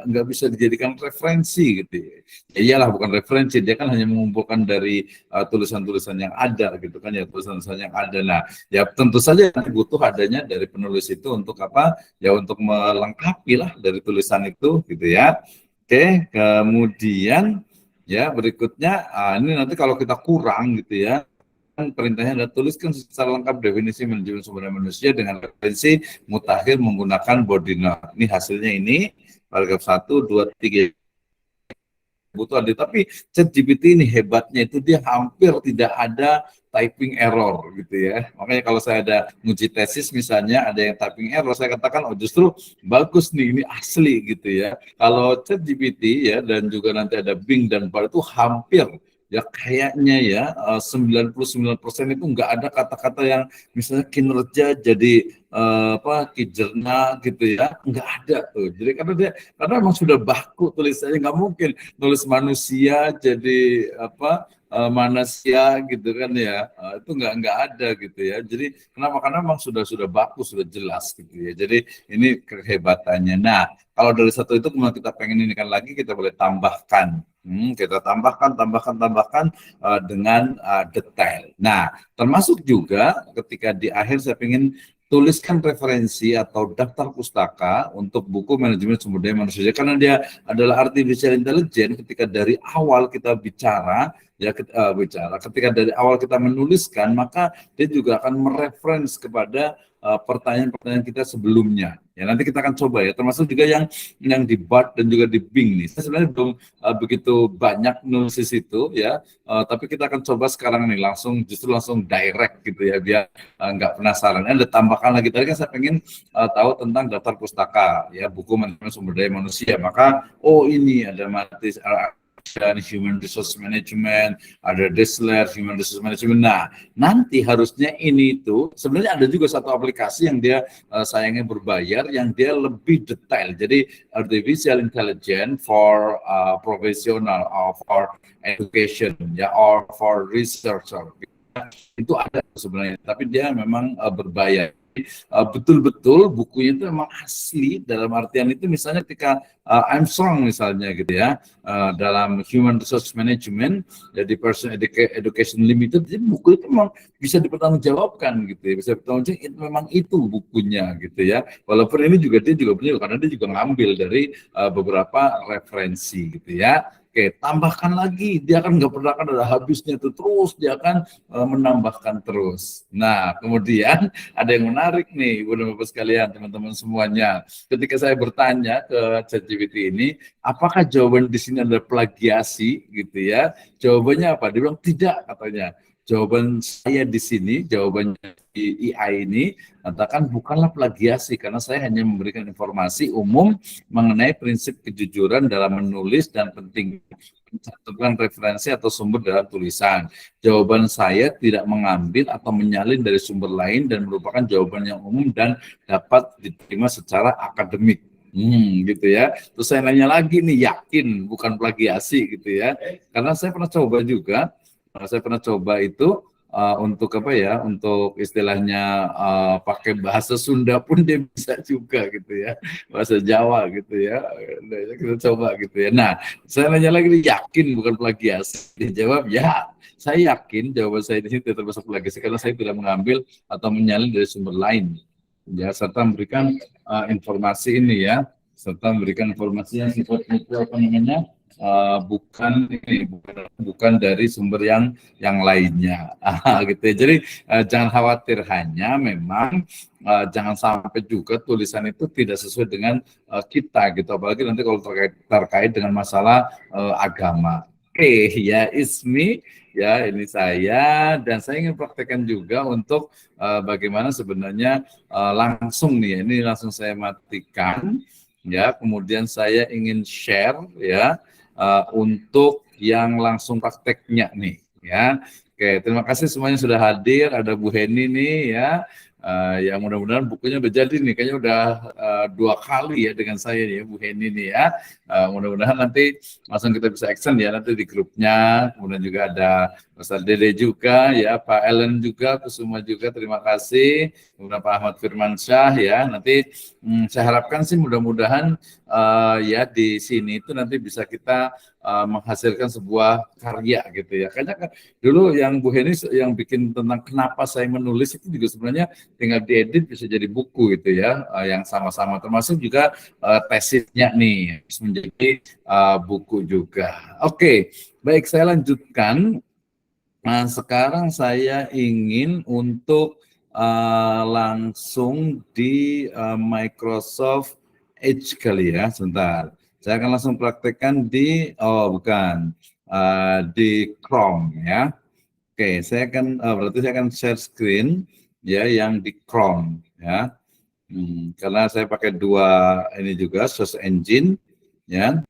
nggak bisa dijadikan referensi gitu ya. Ya iyalah, bukan referensi, dia kan hanya mengumpulkan dari tulisan-tulisan yang ada gitu kan ya, tulisan-tulisan yang ada. Nah, ya tentu saja butuh adanya dari penulis itu untuk apa ya, untuk melengkapi lah dari tulisan itu gitu ya. Oke, kemudian ya berikutnya ini nanti kalau kita kurang gitu ya, perintahnya adalah tuliskan secara lengkap definisi manajemen sumber daya manusia dengan referensi mutakhir menggunakan body note. Ini hasilnya ini paragraf 1, 2, 3 kebutuhan. Tapi ChatGPT ini hebatnya itu dia hampir tidak ada typing error gitu ya. Makanya kalau saya ada nguji tesis misalnya ada yang typing error, saya katakan oh justru bagus nih, ini asli gitu ya. Kalau ChatGPT ya dan juga nanti ada Bing dan Bard itu hampir ya kayaknya ya 99% itu nggak ada kata-kata yang misalnya kinerja jadi kijerna gitu ya, nggak ada tuh. Jadi karena memang sudah baku tulisannya, nggak mungkin nulis manusia jadi manusia gitu kan ya. Itu nggak ada gitu ya. Jadi kenapa? Karena memang sudah baku, sudah jelas gitu ya. Jadi ini kehebatannya. Nah, kalau dari satu itu kemudian kita pengen ini kan lagi, kita boleh tambahkan. Kita tambahkan dengan detail. Nah, termasuk juga ketika di akhir saya ingin tuliskan referensi atau daftar pustaka untuk buku manajemen sumber daya manusia. Karena dia adalah artificial intelligence, ketika dari awal kita bicara, ketika dari awal kita menuliskan, maka dia juga akan mereference kepada pertanyaan-pertanyaan kita sebelumnya. Ya, nanti kita akan coba ya, termasuk juga yang di Bard dan juga di Bing nih. Saya sebenarnya belum begitu banyak nulis itu ya, tapi kita akan coba sekarang nih langsung direct gitu ya, biar nggak penasaran. Ada tambahkan lagi tadi kan saya pengen tahu tentang daftar pustaka ya, buku manajemen sumber daya manusia. Maka ini ada Matis dan Human Resource Management, ada Desler Human Resource Management. Nah, nanti harusnya ini itu sebenarnya ada juga satu aplikasi yang dia sayangnya berbayar, yang dia lebih detail. Jadi artificial intelligence for professional or for education ya, or for researcher. Itu ada sebenarnya, tapi dia memang berbayar. Betul-betul bukunya itu memang asli, dalam artian itu misalnya ketika Armstrong misalnya gitu ya, dalam Human Resource Management jadi Person Education Limited, jadi buku itu memang bisa dipertanggungjawabkan gitu ya, bisa dipertanggungjawabkan, itu memang itu bukunya gitu ya, walaupun ini juga dia juga punya, karena dia juga ngambil dari beberapa referensi gitu ya. Oke, tambahkan lagi, dia kan nggak pernah kan ada habisnya itu, terus dia akan menambahkan terus. Nah, kemudian ada yang menarik nih, Ibu dan Bapak sekalian, teman-teman semuanya. Ketika saya bertanya ke ChatGPT ini, apakah jawaban di sini adalah plagiasi gitu ya? Jawabannya apa? Dia bilang tidak katanya. Jawaban saya di sini, jawabannya di AI ini, katakan bukanlah plagiasi, karena saya hanya memberikan informasi umum mengenai prinsip kejujuran dalam menulis dan penting mencantumkan referensi atau sumber dalam tulisan. Jawaban saya tidak mengambil atau menyalin dari sumber lain dan merupakan jawaban yang umum dan dapat diterima secara akademik. Gitu ya. Terus saya nanya lagi nih, yakin bukan plagiasi gitu ya. Karena saya pernah coba juga, itu untuk untuk istilahnya pakai bahasa Sunda pun dia bisa juga gitu ya, bahasa Jawa gitu ya, kita coba gitu ya. Nah, saya nanya lagi, yakin bukan plagiasi? Dia jawab ya, saya yakin jawaban saya di sini tidak termasuk plagiasi karena saya tidak mengambil atau menyalin dari sumber lain ya, serta memberikan informasi ini ya, serta memberikan informasi yang sifatnya bukan dari sumber yang lainnya gitu ya. Jadi jangan khawatir, hanya memang jangan sampai juga tulisan itu tidak sesuai dengan kita gitu, apalagi nanti kalau terkait dengan masalah agama. Oke, ya Ismi, ya ini saya, dan saya ingin praktekkan juga untuk bagaimana sebenarnya langsung nih, ini langsung saya matikan ya, kemudian saya ingin share ya untuk yang langsung prakteknya nih ya. Oke, terima kasih semuanya sudah hadir. Ada Bu Heni nih ya, yang mudah-mudahan bukunya udah jadi nih, kayaknya udah 2 kali ya dengan saya nih ya, Bu Heni nih ya. Mudah-mudahan nanti langsung kita bisa action ya nanti di grupnya. Kemudian juga ada Ustaz Dede juga ya, Pak Ellen juga, Kusuma juga, terima kasih. Kemudian Pak Ahmad Firmansyah ya. Nanti saya harapkan sih mudah-mudahan ya di sini itu nanti bisa kita menghasilkan sebuah karya gitu ya. Kayaknya dulu yang Bu Heni yang bikin tentang kenapa saya menulis itu juga sebenarnya tinggal diedit bisa jadi buku gitu ya, yang sama-sama, termasuk juga tesisnya nih menjadi buku juga. Oke, baik, saya lanjutkan. Nah, sekarang saya ingin untuk langsung di Microsoft Edge kali ya, sebentar. Saya akan langsung praktekkan di, di Chrome ya. Oke, saya akan, berarti saya akan share screen ya yang di Chrome ya. Karena saya pakai dua ini juga, search engine ya.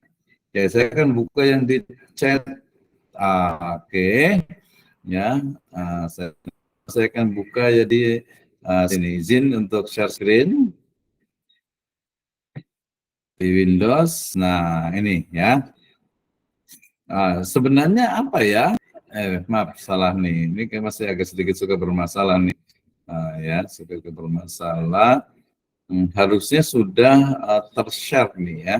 Oke, saya akan buka yang di chat. Oke, ya. Saya akan buka ya di sini, izin untuk share screen di Windows. Nah, ini ya. Sebenarnya apa ya? Maaf, salah nih. Ini kayak masih agak sedikit suka bermasalah nih. Ya, sedikit bermasalah. Harusnya sudah tershare nih ya.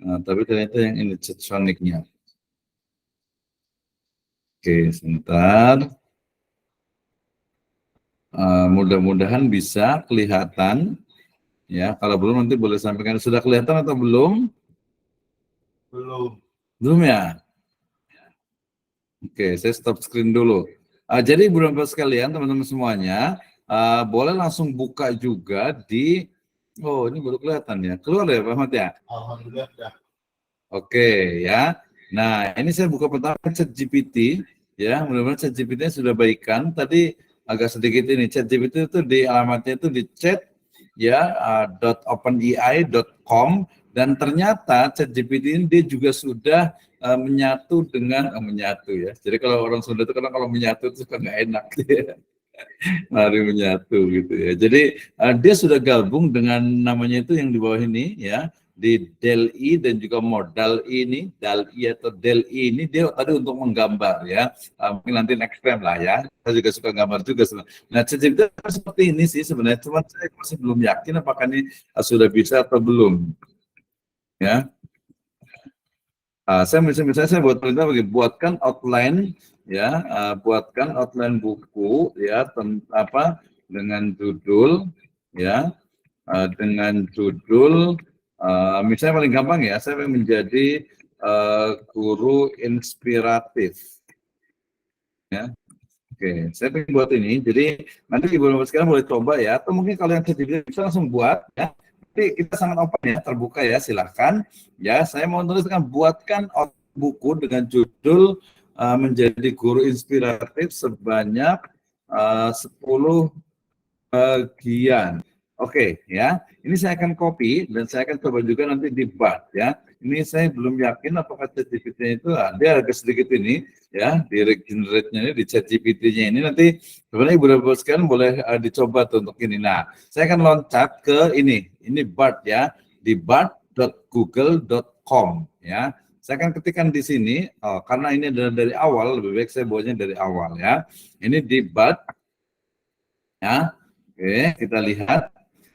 Tapi ternyata yang ini Chatsonicnya. Oke, sebentar. Mudah-mudahan bisa kelihatan. Ya, kalau belum nanti boleh sampaikan. Sudah kelihatan atau belum? Belum. Belum ya? Oke, saya stop screen dulu. Jadi Bapak sekalian, teman-teman semuanya, boleh langsung buka juga di, oh ini baru kelihatan ya, keluar ya Pak Ahmad ya? Alhamdulillah sudah. Oke ya, nah ini saya buka pertama ChatGPT, ya mudah-mudahan ChatGPT sudah baikan. Tadi agak sedikit ini, ChatGPT itu di alamatnya itu di chat ya, .openai.com, dan ternyata ChatGPT ini dia juga sudah menyatu dengan menyatu ya. Jadi kalau orang Sunda itu kalau menyatu itu suka nggak enak ya. Mari menyatu gitu ya. Jadi dia sudah gabung dengan namanya itu yang di bawah ini ya, di DALL-E dan juga modal ini, DALL-E atau DALL-E ini dia tadi untuk menggambar ya. Mungkin nanti next time lah ya. Saya juga suka gambar juga sebenarnya. Nah, cerita seperti ini sih sebenarnya, cuma saya masih belum yakin apakah ini sudah bisa atau belum. Ya. Saya buat perintah bagi buatkan outline ya, buatkan outline buku ya, dengan judul ya, dengan judul misalnya paling gampang ya, saya ingin menjadi guru inspiratif ya. Oke, saya ingin buat ini, jadi nanti ibu-ibu sekarang boleh coba ya, atau mungkin kalau yang bisa langsung buat ya. Tapi kita sangat open ya, terbuka ya, silahkan. Ya, saya mau tuliskan buatkan buku dengan judul menjadi guru inspiratif sebanyak 10 bagian. Oke, ya. Ini saya akan copy dan saya akan coba juga nanti di Bard ya. Ini saya belum yakin apakah ChatGPT itu dia agak sedikit ini ya, di regenerate-nya ini, di ChatGPT-nya ini nanti sebenarnya ibu-ibu sekalian boleh dicoba tuh untuk ini. Nah, saya akan loncat ke ini Bard ya, di bard.google.com ya. Saya akan ketikkan di sini karena ini adalah dari awal, lebih baik saya bawanya dari awal ya. Ini di Bard ya. Oke, kita lihat.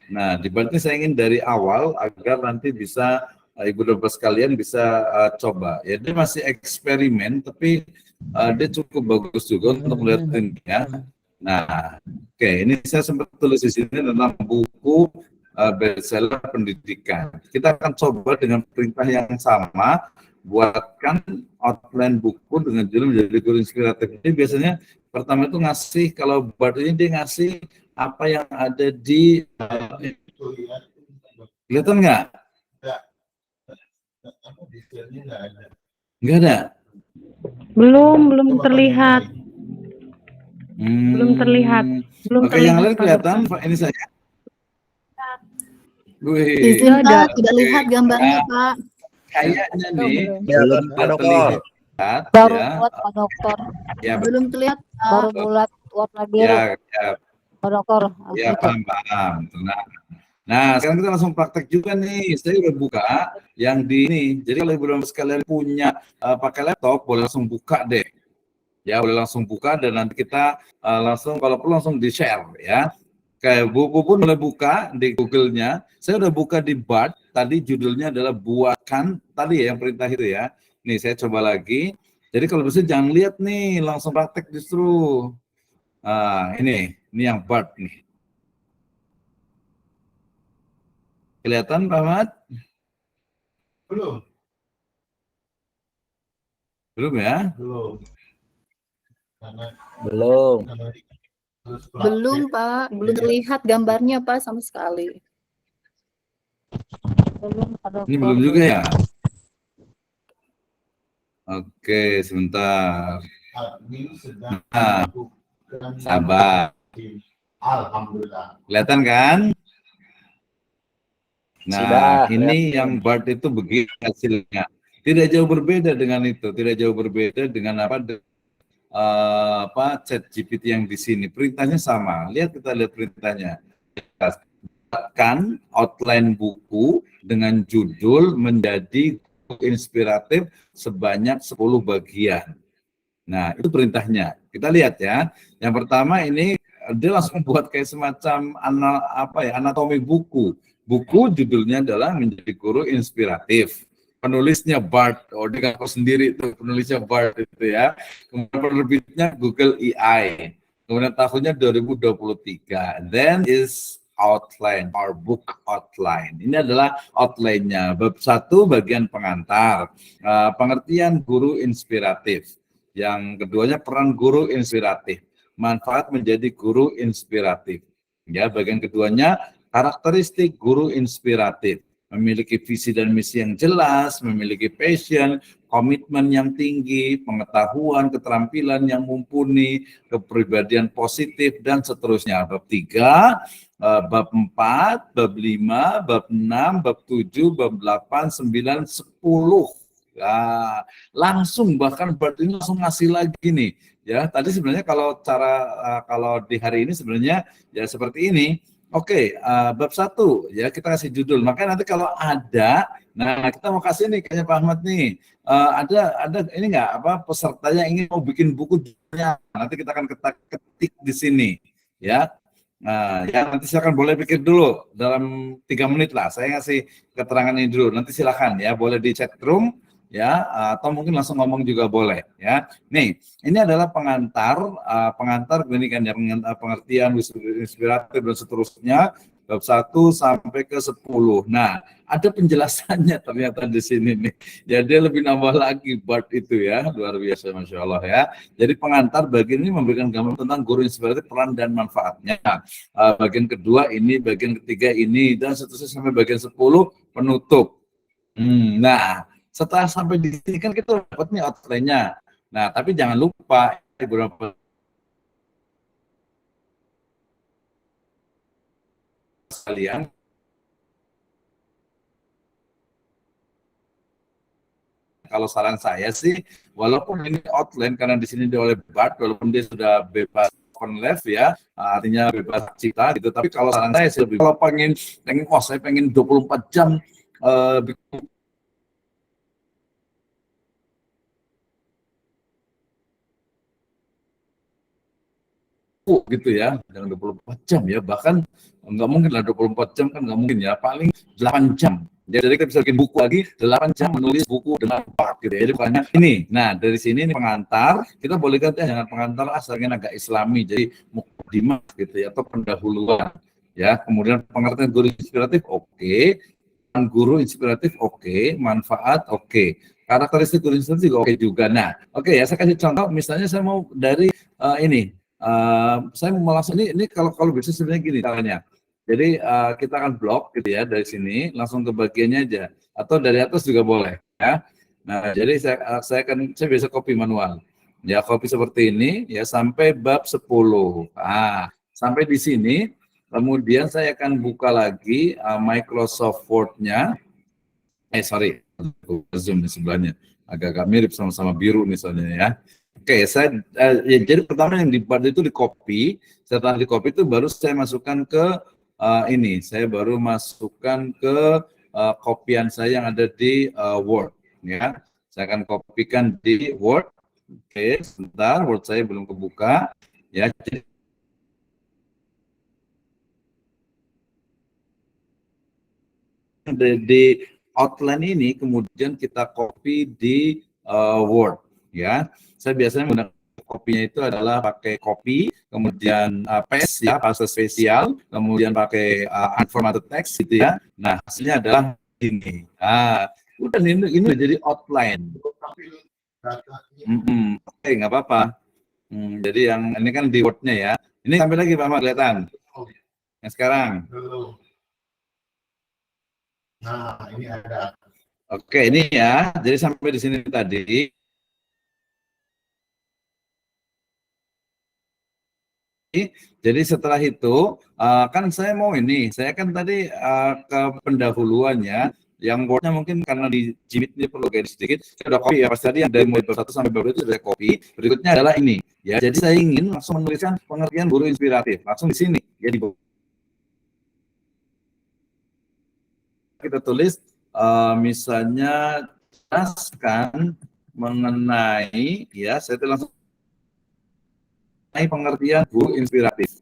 Nah, di Bard ini saya ingin dari awal agar nanti bisa ibu bapak sekalian bisa coba. Ya, dia masih eksperimen, tapi dia cukup bagus juga untuk melihat ini ya. Nah, oke, ini saya sempat tulis di sini tentang buku bestseller pendidikan. Kita akan coba dengan perintah yang sama, buatkan outline buku dengan judul menjadi guru inspiratif. Ini biasanya pertama itu ngasih, kalau Bard ini dia ngasih apa yang ada di kelihatan nggak? Nggak ada. Belum terlihat. Belum terlihat. Oke, yang lain kelihatan Pak, ini saya. Izin Pak, tidak lihat gambarnya Pak. Kayaknya nih belum terlihat. Baru Ya. buat Pak Dokter. Ya, Belum terlihat Pak. Baru buat lagi ya, Pak Dokter. ya paham. Nah, sekarang kita langsung praktek juga nih. Saya udah buka yang di ini. Jadi kalau ibu-ibu sekalian punya pakai laptop, boleh langsung buka deh. Ya, boleh langsung buka dan nanti kita langsung, kalau perlu langsung di-share ya. Kayak buku pun boleh buka di Google-nya. Saya udah buka di Bard. Tadi judulnya adalah buatkan, tadi ya yang perintah itu ya. Nih, saya coba lagi. Jadi kalau bisa jangan lihat nih, langsung praktek justru. Ini yang Bard nih. Kelihatan Pak Ahmad? Belum. Belum ya? belum. Belum Pak, belum terlihat gambarnya Pak sama sekali. Belum Pak Dokter. Ini belum juga ya? Oke, sebentar. Admin sedang Nah, melakukan sabar. Alhamdulillah. Kelihatan kan? Nah, Sudah, ini kelihatan. yang BART itu begini hasilnya. Tidak jauh berbeda dengan itu, tidak jauh berbeda dengan apa ChatGPT yang di sini. Perintahnya sama. Kita lihat perintahnya. Buatkan outline buku dengan judul menjadi buku inspiratif sebanyak 10 bagian. Nah, itu perintahnya. Kita lihat ya. Yang pertama ini dia langsung buat kayak semacam anatomi buku. Buku judulnya adalah Menjadi Guru Inspiratif. Penulisnya Bart, dia ngaku sendiri itu penulisnya Bart itu ya. Kemudian penerbitnya Google AI. Kemudian tahunnya 2023. Then is outline, our book outline. Ini adalah outline-nya. Bab 1 bagian pengantar. Pengertian guru inspiratif. Yang keduanya peran guru inspiratif. Manfaat menjadi guru inspiratif. Ya, bagian keduanya karakteristik guru inspiratif. Memiliki visi dan misi yang jelas, memiliki passion, komitmen yang tinggi, pengetahuan, keterampilan yang mumpuni, kepribadian positif, dan seterusnya. Bab 3, bab 4, bab 5, bab 6, bab 7, bab 8, 9, 10. Nah, langsung bahkan BART ini langsung ngasih lagi nih ya. Tadi sebenarnya kalau di hari ini sebenarnya ya seperti ini. Oke, bab 1 ya kita kasih judul. Makanya nanti kalau ada, nah kita mau kasih nih kayaknya Pak Ahmad nih. Ada ini enggak peserta yang ingin mau bikin buku judulnya. Nanti kita akan ketik di sini ya. Nah, ya nanti silakan boleh pikir dulu dalam 3 menit lah. Saya ngasih keterangan ini dulu. Nanti silakan ya, boleh di chat room ya, atau mungkin langsung ngomong juga boleh ya. Nih, ini adalah pengantar ini kan ya, pengertian inspiratif dan seterusnya bab 1 sampai ke 10. Nah, ada penjelasannya ternyata di sini nih. Ya dia lebih nambah lagi BART itu ya, luar biasa Masya Allah ya. Jadi pengantar bagian ini memberikan gambaran tentang guru inspiratif, peran dan manfaatnya. Bagian kedua ini, bagian ketiga ini, dan seterusnya sampai bagian 10 penutup. Nah, setelah sampai di sini kan kita dapat nih outline-nya. Nah, tapi jangan lupa beberapa sekalian kalau saran saya sih, walaupun ini outline karena di sini dia oleh BART, walaupun dia sudah bebas open left ya, artinya bebas cita gitu. Tapi kalau saran saya sih lebih kalau pengen saya pengen 24 jam bikin gitu ya, jangan 24 jam ya, bahkan nggak mungkin lah 24 jam kan nggak mungkin ya, paling 8 jam. Jadi kita bisa bikin buku lagi 8 jam menulis buku dengan part gitu ya. Jadi banyak ini. Nah, dari sini ini pengantar, kita boleh ganti dengan pengantar asalnya agak Islami, jadi mukadimah gitu ya, atau pendahuluan ya. Kemudian pengertian guru inspiratif oke. Guru inspiratif oke, manfaat oke. Karakteristik guru inspiratif juga oke juga. Nah, oke ya, saya kasih contoh misalnya saya mau dari ini. Saya mau langsung ini kalau bisa sebenarnya gini caranya. Jadi kita akan blok gitu ya dari sini langsung ke bagiannya aja atau dari atas juga boleh ya. Nah, jadi saya biasa copy manual. Ya, copy seperti ini ya sampai bab 10. Sampai di sini kemudian saya akan buka lagi Microsoft Word-nya. Sorry, Zoom di sebelahnya. Agak-agak mirip sama-sama biru misalnya ya. Oke, jadi pertama yang di BART itu di copy, setelah di copy itu baru saya masukkan ke ini, saya baru masukkan ke kopian saya yang ada di Word, ya. Saya akan kopikan di Word. Oke, sebentar, Word saya belum kebuka, ya. Jadi di outline ini kemudian kita copy di Word, ya. Saya biasanya menggunakan kopinya itu adalah pakai copy, kemudian paste ya, paste spesial, kemudian pakai unformatted text gitu ya. Nah, hasilnya adalah ini. Udah ini jadi outline. Oke, nggak apa-apa. Jadi yang ini kan di Word-nya ya. Ini sampai lagi Pak Ahmad kelihatan. Yang sekarang. Nah, ini ada. Oke, ini ya. Jadi sampai di sini tadi. Jadi setelah itu kan saya mau ini, saya kan tadi ke pendahuluannya yang wordnya mungkin karena di Jimit ini perlu kayak sedikit. Ada copy ya, pas tadi yang dari mulai bab 1 sampai bab 2 itu ada copy. Berikutnya adalah ini ya. Jadi saya ingin langsung menuliskan pengertian guru inspiratif langsung di sini ya, di kita tulis misalnya jelaskan mengenai ya, saya langsung pengertian guru inspiratif.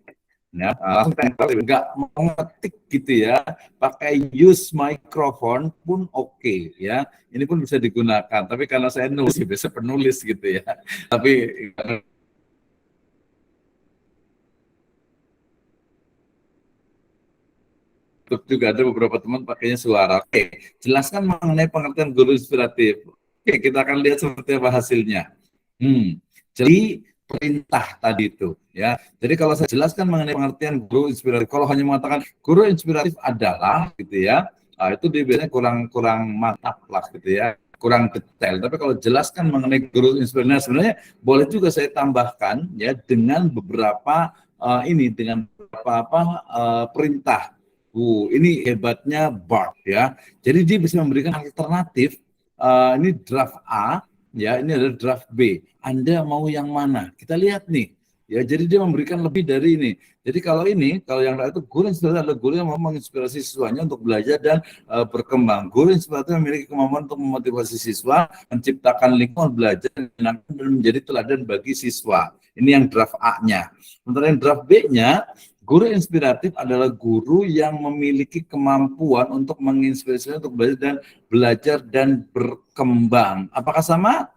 Ya, langsung tempel, nggak mengetik gitu ya, pakai use microphone pun oke ya, ini pun bisa digunakan. Tapi karena saya nulis, biasa penulis gitu ya. Tapi juga ada beberapa teman pakainya suara. Oke, jelaskan mengenai pengertian guru inspiratif. Oke, kita akan lihat seperti apa hasilnya. Jadi perintah tadi itu ya. Jadi kalau saya jelaskan mengenai pengertian guru inspiratif, kalau hanya mengatakan guru inspiratif adalah gitu ya, itu dia biasanya kurang mantap lah gitu ya, kurang detail. Tapi kalau jelaskan mengenai guru inspiratif, sebenarnya boleh juga saya tambahkan ya dengan beberapa dengan beberapa perintah. Ini hebatnya Bart ya. Jadi dia bisa memberikan alternatif. Ini draft A ya, ini adalah draft B. Anda mau yang mana? Kita lihat nih. Ya, jadi dia memberikan lebih dari ini. Jadi kalau yang itu guru inspiratif adalah guru yang mau menginspirasi siswanya untuk belajar dan berkembang. Guru inspiratif memiliki kemampuan untuk memotivasi siswa, menciptakan lingkungan belajar dan menjadi teladan bagi siswa. Ini yang draft A-nya. Sementara yang draft B-nya, guru inspiratif adalah guru yang memiliki kemampuan untuk menginspirasi untuk belajar dan berkembang. Apakah sama?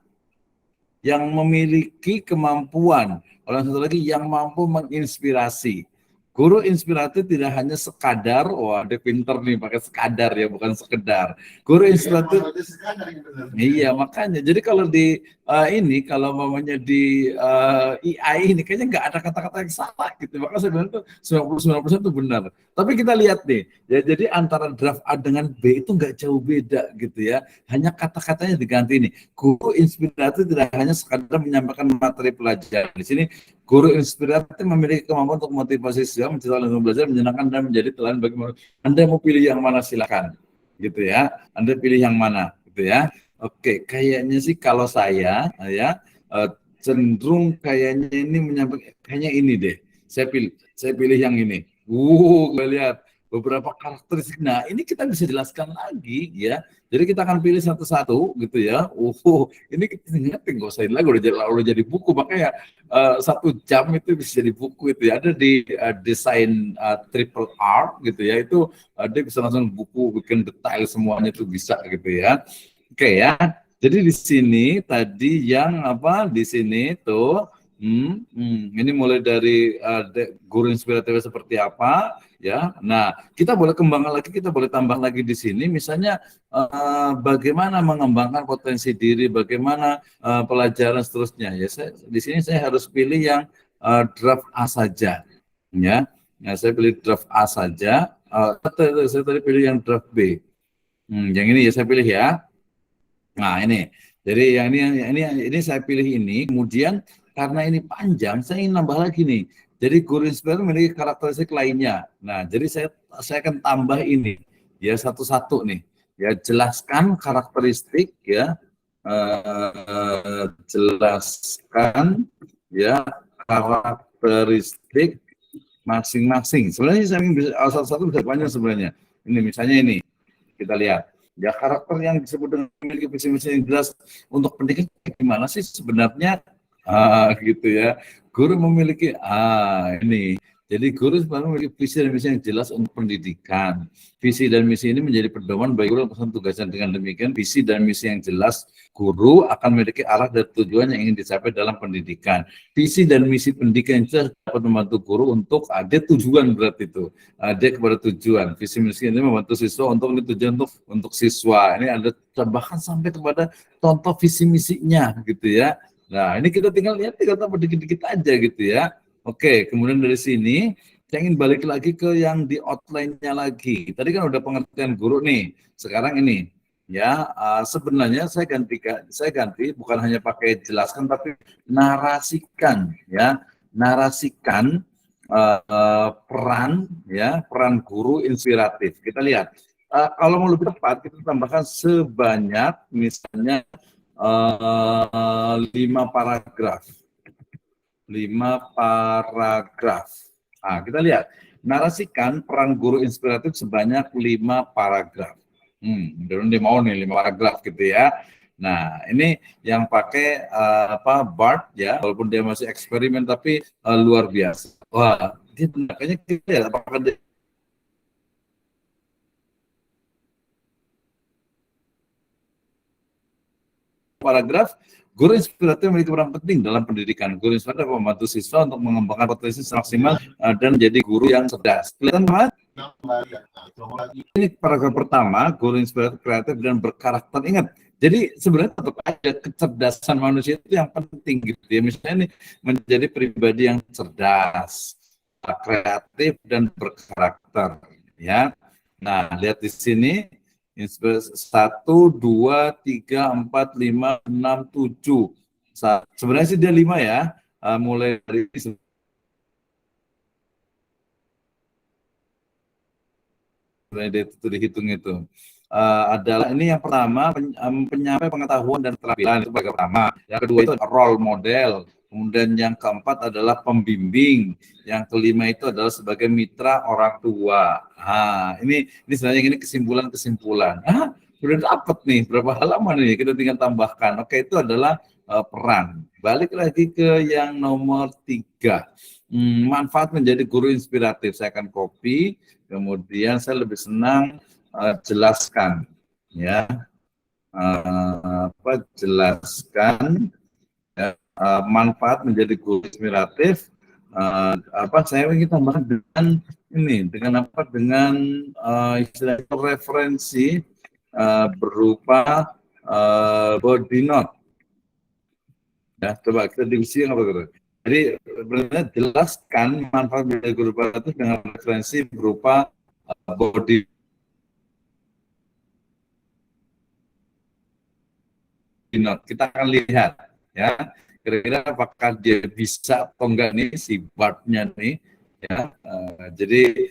Yang memiliki kemampuan. Kalau yang satu lagi yang mampu menginspirasi. Guru inspiratif tidak hanya sekadar, wah dia pinter nih pakai sekadar ya, bukan sekedar. Guru inspiratif, iya makanya. Jadi kalau di kalau mamanya di AI ini kayaknya nggak ada kata-kata yang salah gitu. Maka saya bilang itu 99% itu benar. Tapi kita lihat nih, ya jadi antara draft A dengan B itu nggak jauh beda gitu ya. Hanya kata-katanya diganti ini. Guru inspiratif tidak hanya sekadar menyampaikan materi pelajaran. Di sini guru inspiratif memiliki kemampuan untuk motivasi siswa, menciptakan lingkungan belajar, menyenangkan dan menjadi teladan bagi mereka. Anda mau pilih yang mana silakan, gitu ya. Anda pilih yang mana, gitu ya. Oke, kayaknya sih kalau saya ya cenderung kayaknya ini menyampaikan, kayaknya ini deh. Saya pilih yang ini. Gue lihat beberapa karakteristik. Nah, ini kita bisa jelaskan lagi ya. Jadi kita akan pilih satu-satu gitu ya. Ini kita ingetin, nggak usah lagi udah jadi buku, makanya 1 jam itu bisa jadi buku itu ya. Ada di desain triple R gitu ya. Itu dia bisa langsung buku bikin detail semuanya itu bisa gitu ya. Oke ya. Jadi di sini tadi yang di sini tuh ini mulai dari guru inspiratif seperti apa ya. Nah, kita boleh kembangkan lagi, kita boleh tambah lagi di sini misalnya bagaimana mengembangkan potensi diri, bagaimana pelajaran seterusnya ya. Di sini saya harus pilih yang draft A saja ya. Nah, saya pilih draft A saja. Saya tadi pilih yang draft B. Yang ini ya saya pilih ya. Nah, ini. Jadi yang ini saya pilih ini, kemudian karena ini panjang, saya ingin nambah lagi nih. Jadi guru inspiratif memiliki karakteristik lainnya. Nah, jadi saya akan tambah ini ya satu-satu nih. Ya, jelaskan karakteristik ya. Jelaskan ya karakteristik masing-masing. Sebenarnya saya ingin satu-satu bisa panjang sebenarnya. Ini misalnya ini. Kita lihat. Ya, karakter yang disebut dengan memiliki visi-misi yang jelas untuk pendidikan gimana sih sebenarnya? Gitu ya. Guru memiliki ini. Jadi guru sebenarnya memiliki visi dan misi yang jelas untuk pendidikan. Visi dan misi ini menjadi pedoman bagi guru untuk tugasnya. Dengan demikian, visi dan misi yang jelas, guru akan memiliki arah dan tujuan yang ingin dicapai dalam pendidikan. Visi dan misi pendidikan yang jelas dapat membantu guru untuk ada tujuan, berarti itu. Ada kepada tujuan. Visi misi ini membantu siswa untuk tujuan untuk siswa. Ini ada bahkan sampai kepada contoh visi misinya gitu ya. Nah, ini kita tinggal lihat, tinggal tambah dikit-dikit aja gitu ya. Oke, kemudian dari sini saya ingin balik lagi ke yang di outline-nya lagi. Tadi kan udah pengertian guru nih. Sekarang ini ya, sebenarnya saya ganti bukan hanya pakai jelaskan tapi narasikan ya. Narasikan peran guru inspiratif. Kita lihat, kalau mau lebih tepat kita tambahkan sebanyak misalnya 5 paragraf. 5 paragraf. Nah, kita lihat, narasikan peran guru inspiratif sebanyak 5 paragraf. Dia mau nih 5 paragraf gitu ya. Nah, ini yang pakai Bard ya, walaupun dia masih eksperimen tapi luar biasa. Wah, dia kayaknya kita lihat apakah dia paragraf. Guru inspiratif memiliki peran penting dalam pendidikan. Guru inspiratif membantu siswa untuk mengembangkan potensi maksimal dan menjadi guru yang cerdas. Kelihatan Mas? Ini paragraf pertama, guru inspiratif, kreatif, dan berkarakter. Ingat, jadi sebenarnya tetap ada kecerdasan manusia itu yang penting gitu ya. Misalnya ini menjadi pribadi yang cerdas, kreatif, dan berkarakter. Ya. Nah, lihat di sini. 1, 2, 3, 4, 5, 6, 7. Sebenarnya sih dia 5 ya. Mulai dari itu dihitung itu. Adalah ini yang pertama penyampai pengetahuan dan keterampilan itu bagian pertama. Yang kedua itu role model. Kemudian yang keempat adalah pembimbing. Yang kelima itu adalah sebagai mitra orang tua. Nah, ini sebenarnya ini kesimpulan-kesimpulan. Sudah dapat nih berapa halaman nih, kita tinggal tambahkan. Oke, itu adalah peran. Balik lagi ke yang nomor 3. Manfaat menjadi guru inspiratif. Saya akan copy, kemudian saya lebih senang jelaskan ya. Jelaskan ya, manfaat menjadi guru inspiratif. Saya ingin tambahkan dengan istilah referensi berupa body note. Ya, coba kita diskusi apa gitu. Jadi sebenarnya jelaskan manfaat menjadi guru inspiratif dengan referensi berupa body note. Kita akan lihat ya, kira-kira apakah dia bisa atau enggak nih si Bard-nya nih ya. Jadi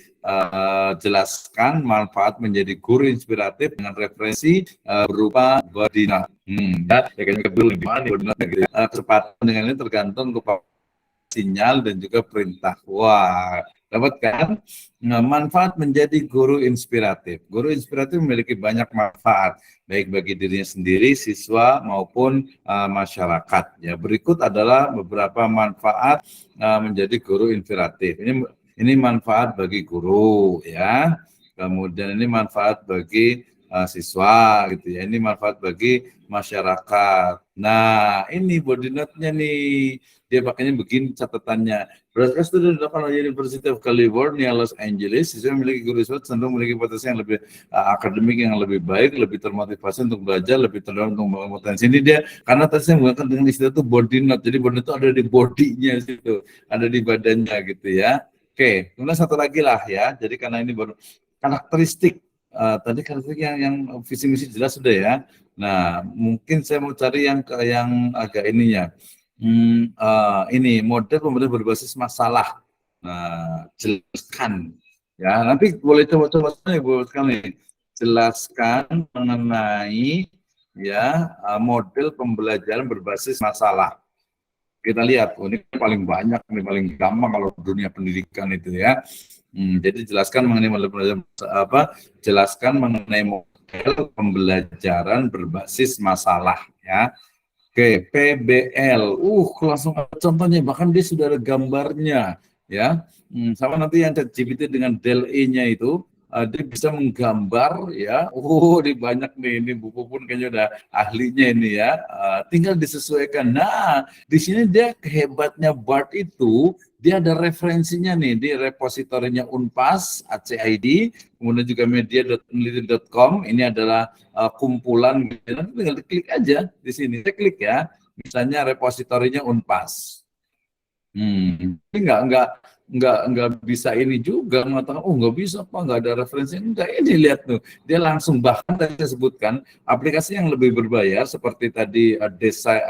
jelaskan manfaat menjadi guru inspiratif dengan referensi berupa body note. Ya, kayaknya dulu gimana nih body note gitu. Kecepatan dengan ini tergantung kepada sinyal dan juga perintah. Wah, dapat kan? Nah, manfaat menjadi guru inspiratif. Guru inspiratif memiliki banyak manfaat, baik bagi dirinya sendiri, siswa, maupun masyarakat. Ya, berikut adalah beberapa manfaat menjadi guru inspiratif. Ini manfaat bagi guru, ya. Kemudian ini manfaat bagi siswa, gitu ya. Ini manfaat bagi masyarakat. Nah, ini body note-nya nih. Dia pakainya begini catatannya. Berdasarkan studi dilakukan oleh University of California, Los Angeles, siswa memiliki guru inspiratif cenderung memiliki potensi yang lebih akademik yang lebih baik, lebih termotivasi untuk belajar, lebih terdorong untuk membangun potensi. Ini dia, karena tadi saya menggunakan dengan istilah itu body note. Jadi body note itu ada di bodinya situ, ada di badannya gitu ya. Oke, kemudian satu lagi lah ya. Jadi karena ini baru karakteristik. Tadi karakteristik yang visi misi jelas sudah ya. Nah, mungkin saya mau cari yang agak ininya. Ini model pembelajaran berbasis masalah. Nah, jelaskan ya. Nanti boleh coba-coba sekali jelaskan mengenai ya model pembelajaran berbasis masalah. Kita lihat, ini paling banyak, ini paling gampang kalau dunia pendidikan itu ya. Jadi jelaskan mengenai model pembelajaran jelaskan mengenai model pembelajaran berbasis masalah ya. Oke, PBL. Langsung contohnya, bahkan dia sudah ada gambarnya, ya. Sama nanti yang ChatGPT dengan DALL-E-nya itu, dia bisa menggambar, ya. Ini banyak nih, ini buku pun kayaknya udah ahlinya ini ya. Tinggal disesuaikan. Nah, di sini dia kehebatnya Bard itu, dia ada referensinya nih di repositorinya Unpas, ACID, kemudian juga media.peneliti.com. Ini adalah kumpulan, tinggal diklik aja di sini. Saya klik ya, misalnya repositorinya Unpas. Ini nggak bisa ini juga mengatakan oh nggak bisa Pak, nggak ada referensi. Enggak, ini lihat tuh dia langsung, bahkan tadi saya sebutkan aplikasi yang lebih berbayar seperti tadi desain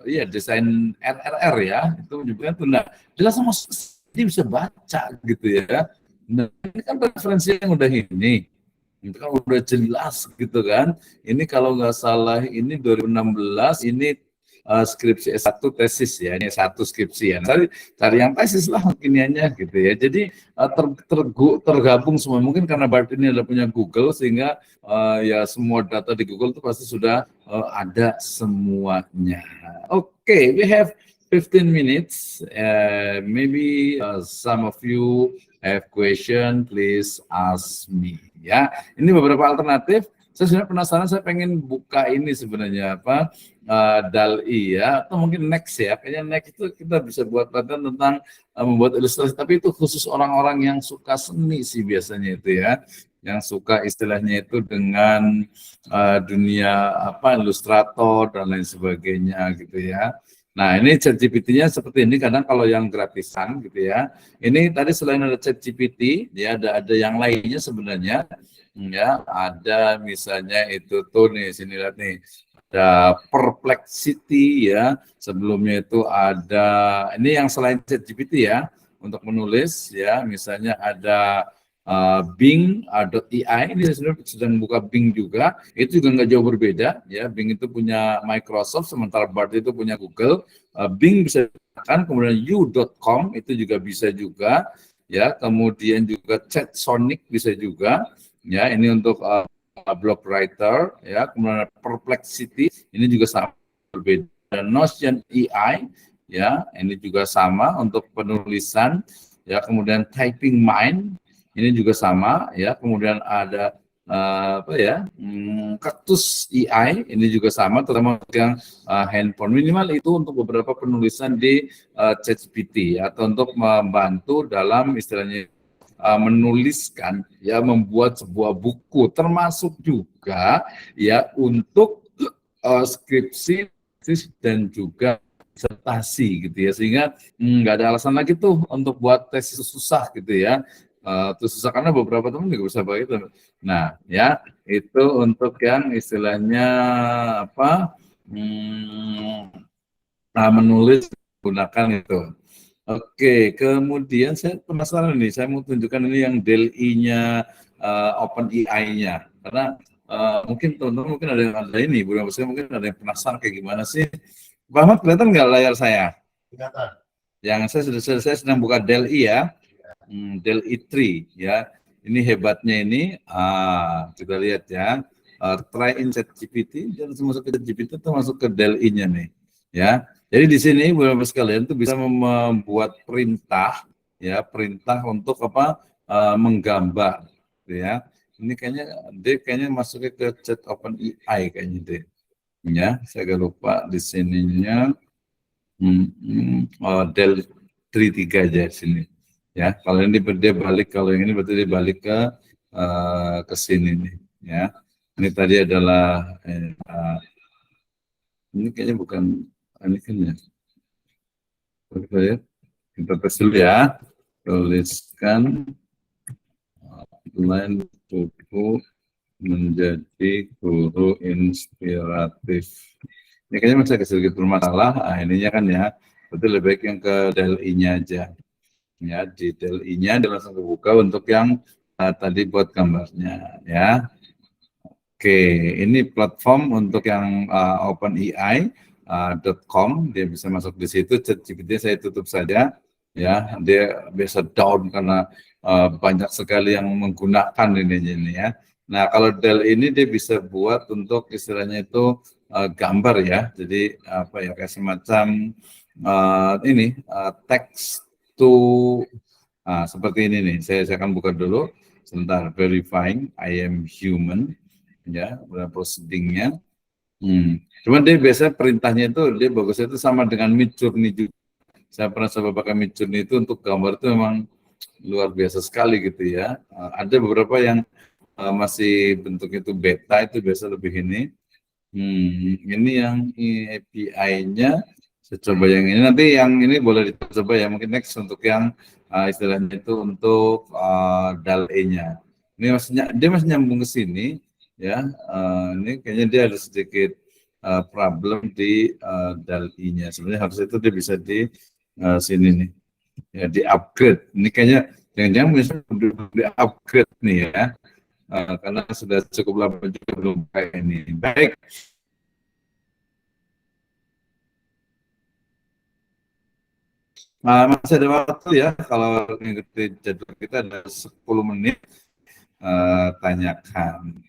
ya desain RRR ya, itu menyebutkan tuh, nah jelas sama dia bisa baca gitu ya. Nah ini kan referensi yang udah ini itu kan udah jelas gitu kan. Ini kalau nggak salah ini 2016 ini skripsi S1 tesis ya, ini satu skripsi ya. Cari yang tesis lah kiniannya gitu ya. Jadi tergabung semua, mungkin karena Bart ini adalah punya Google sehingga ya semua data di Google itu pasti sudah ada semuanya. Oke, we have 15 minutes. Maybe some of you have question, please ask me. Ya, ini beberapa alternatif. Saya sebenarnya penasaran, saya pengen buka ini sebenarnya apa DALL-E ya, atau mungkin Next ya. Kayaknya Next itu kita bisa buat pelatihan tentang membuat ilustrasi, tapi itu khusus orang-orang yang suka seni sih biasanya itu ya, yang suka istilahnya itu dengan dunia apa Illustrator dan lain sebagainya gitu ya. Nah ini ChatGPT-nya seperti ini, kadang kalau yang gratisan gitu ya. Ini tadi selain ada ChatGPT, ya ada yang lainnya sebenarnya. Ya, ada misalnya itu tuh nih, sini lihat nih. Ada Perplexity ya. Sebelumnya itu ada ini yang selain ChatGPT ya, untuk menulis ya, misalnya ada Bing.ai, ini saya sedang buka Bing juga, itu juga nggak jauh berbeda ya. Bing itu punya Microsoft, sementara Bard itu punya Google. Bing bisa digunakan, kemudian you.com itu juga bisa juga ya, kemudian juga ChatSonic bisa juga ya, ini untuk blog writer ya, kemudian Perplexity ini juga sama berbeda. Notion AI ya, ini juga sama untuk penulisan ya, kemudian Typing Mind ini juga sama ya, kemudian ada apa ya, Cactus AI ini juga sama, terutama untuk yang handphone. Minimal itu untuk beberapa penulisan di ChatGPT atau untuk membantu dalam istilahnya menuliskan ya, membuat sebuah buku, termasuk juga ya untuk skripsi dan juga disertasi gitu ya, sehingga nggak ada alasan lagi tuh untuk buat tesis susah gitu ya. Terus susah karena beberapa teman juga bisa pakai itu. Nah ya, itu untuk yang istilahnya apa, menulis gunakan itu. Oke, kemudian saya penasaran nih, saya mau tunjukkan ini yang DALL-E-nya OpenAI-nya, karena mungkin teman-teman mungkin ada ini, mungkin ada yang penasaran kayak gimana sih. Pak Ahmad, kelihatan nggak layar saya? Kelihatan. Yang saya sedang buka DALL-E ya, DALL-E 3 ya. Ini hebatnya ini, kita lihat ya, try in ChatGPT, jangan masuk ke ChatGPT, itu masuk ke DALL-E-nya nih, ya. Jadi di sini Bapak sekalian tuh bisa membuat perintah, ya, perintah untuk apa, menggambar, gitu ya. Ini kayaknya masuknya ke chat OpenAI kayaknya deh, ya. Saya agak lupa di sininya. Del 33 aja sini ya. Kalau ini dia balik, kalau yang ini berarti dia balik ke sini nih ya. Ini tadi adalah ini kayaknya bukan ini kan ya. Kita tes dulu ya. Tuliskan line buku menjadi guru inspiratif. Ini kayaknya masih sedikit bermasalah. Ininya kan ya, berarti lebih baik yang ke DALL-E-nya aja. Ya, di DALL-E-nya dia langsung kebuka untuk yang tadi buat gambarnya ya. Oke, ini platform untuk yang OpenAI.com, dia bisa masuk di situ. ChatGPT saya tutup saja ya, dia biasa down karena banyak sekali yang menggunakan ini ya. Nah, kalau Dell ini dia bisa buat untuk istilahnya itu gambar ya. Jadi apa ya, kayak semacam ini text to seperti ini nih. Saya akan buka dulu sebentar. Verifying I am human ya, proceedingnya. Cuman dia biasa perintahnya itu dia bagusnya itu sama dengan Midjourney juga. Saya pernah coba pakai Midjourney itu untuk gambar itu memang luar biasa sekali gitu ya. Ada beberapa yang masih bentuk itu beta, itu biasa lebih ini. Ini yang API-nya Saya coba yang ini, nanti yang ini boleh dicoba ya, mungkin next untuk yang istilahnya itu untuk dal E-nya. Ini maksudnya dia masih nyambung ke sini ya. Ini kayaknya dia ada sedikit problem di dal I-nya. Sebenarnya harus itu dia bisa di sini nih. Ya, di upgrade. Ini kayaknya jangan-jangan bisa di upgrade nih ya. Karena sudah cukup lama juga belum kayak ini. Baik. Masih ada waktu ya, kalau mengikuti jadwal kita ada 10 menit, tanyakan.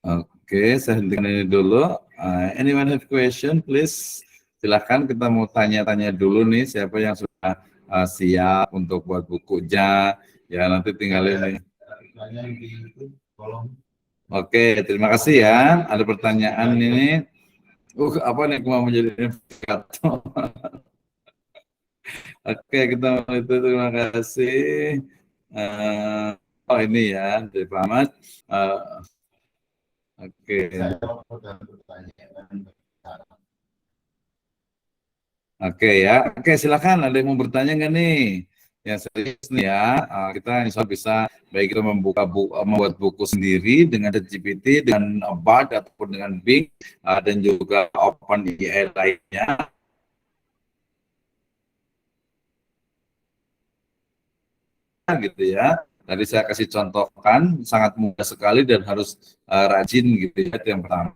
Oke, saya hentikan ini dulu. Anyone have question, please? Silahkan, kita mau tanya-tanya dulu nih, siapa yang sudah siap untuk buat bukunya. Ya, nanti tinggal ini. Tanya di kolom. Oke, terima kasih ya. Ada pertanyaan ini. Apa nih mau menjadi investigator? Oke, kita itu terima kasih. Oh ini ya dari Pak Ahmad. Oke. Saya dan pertanyaan. Oke ya. Oke, silakan. Ada yang mau bertanya nggak nih? Yang serius nih ya. Kita insya Allah bisa baik kita membuat buku sendiri dengan ChatGPT, dengan Bard ataupun dengan Bing, dan juga OpenAI lainnya. Gitu ya. Tadi saya kasih contohkan sangat mudah sekali dan harus rajin gitu ya, itu yang pertama.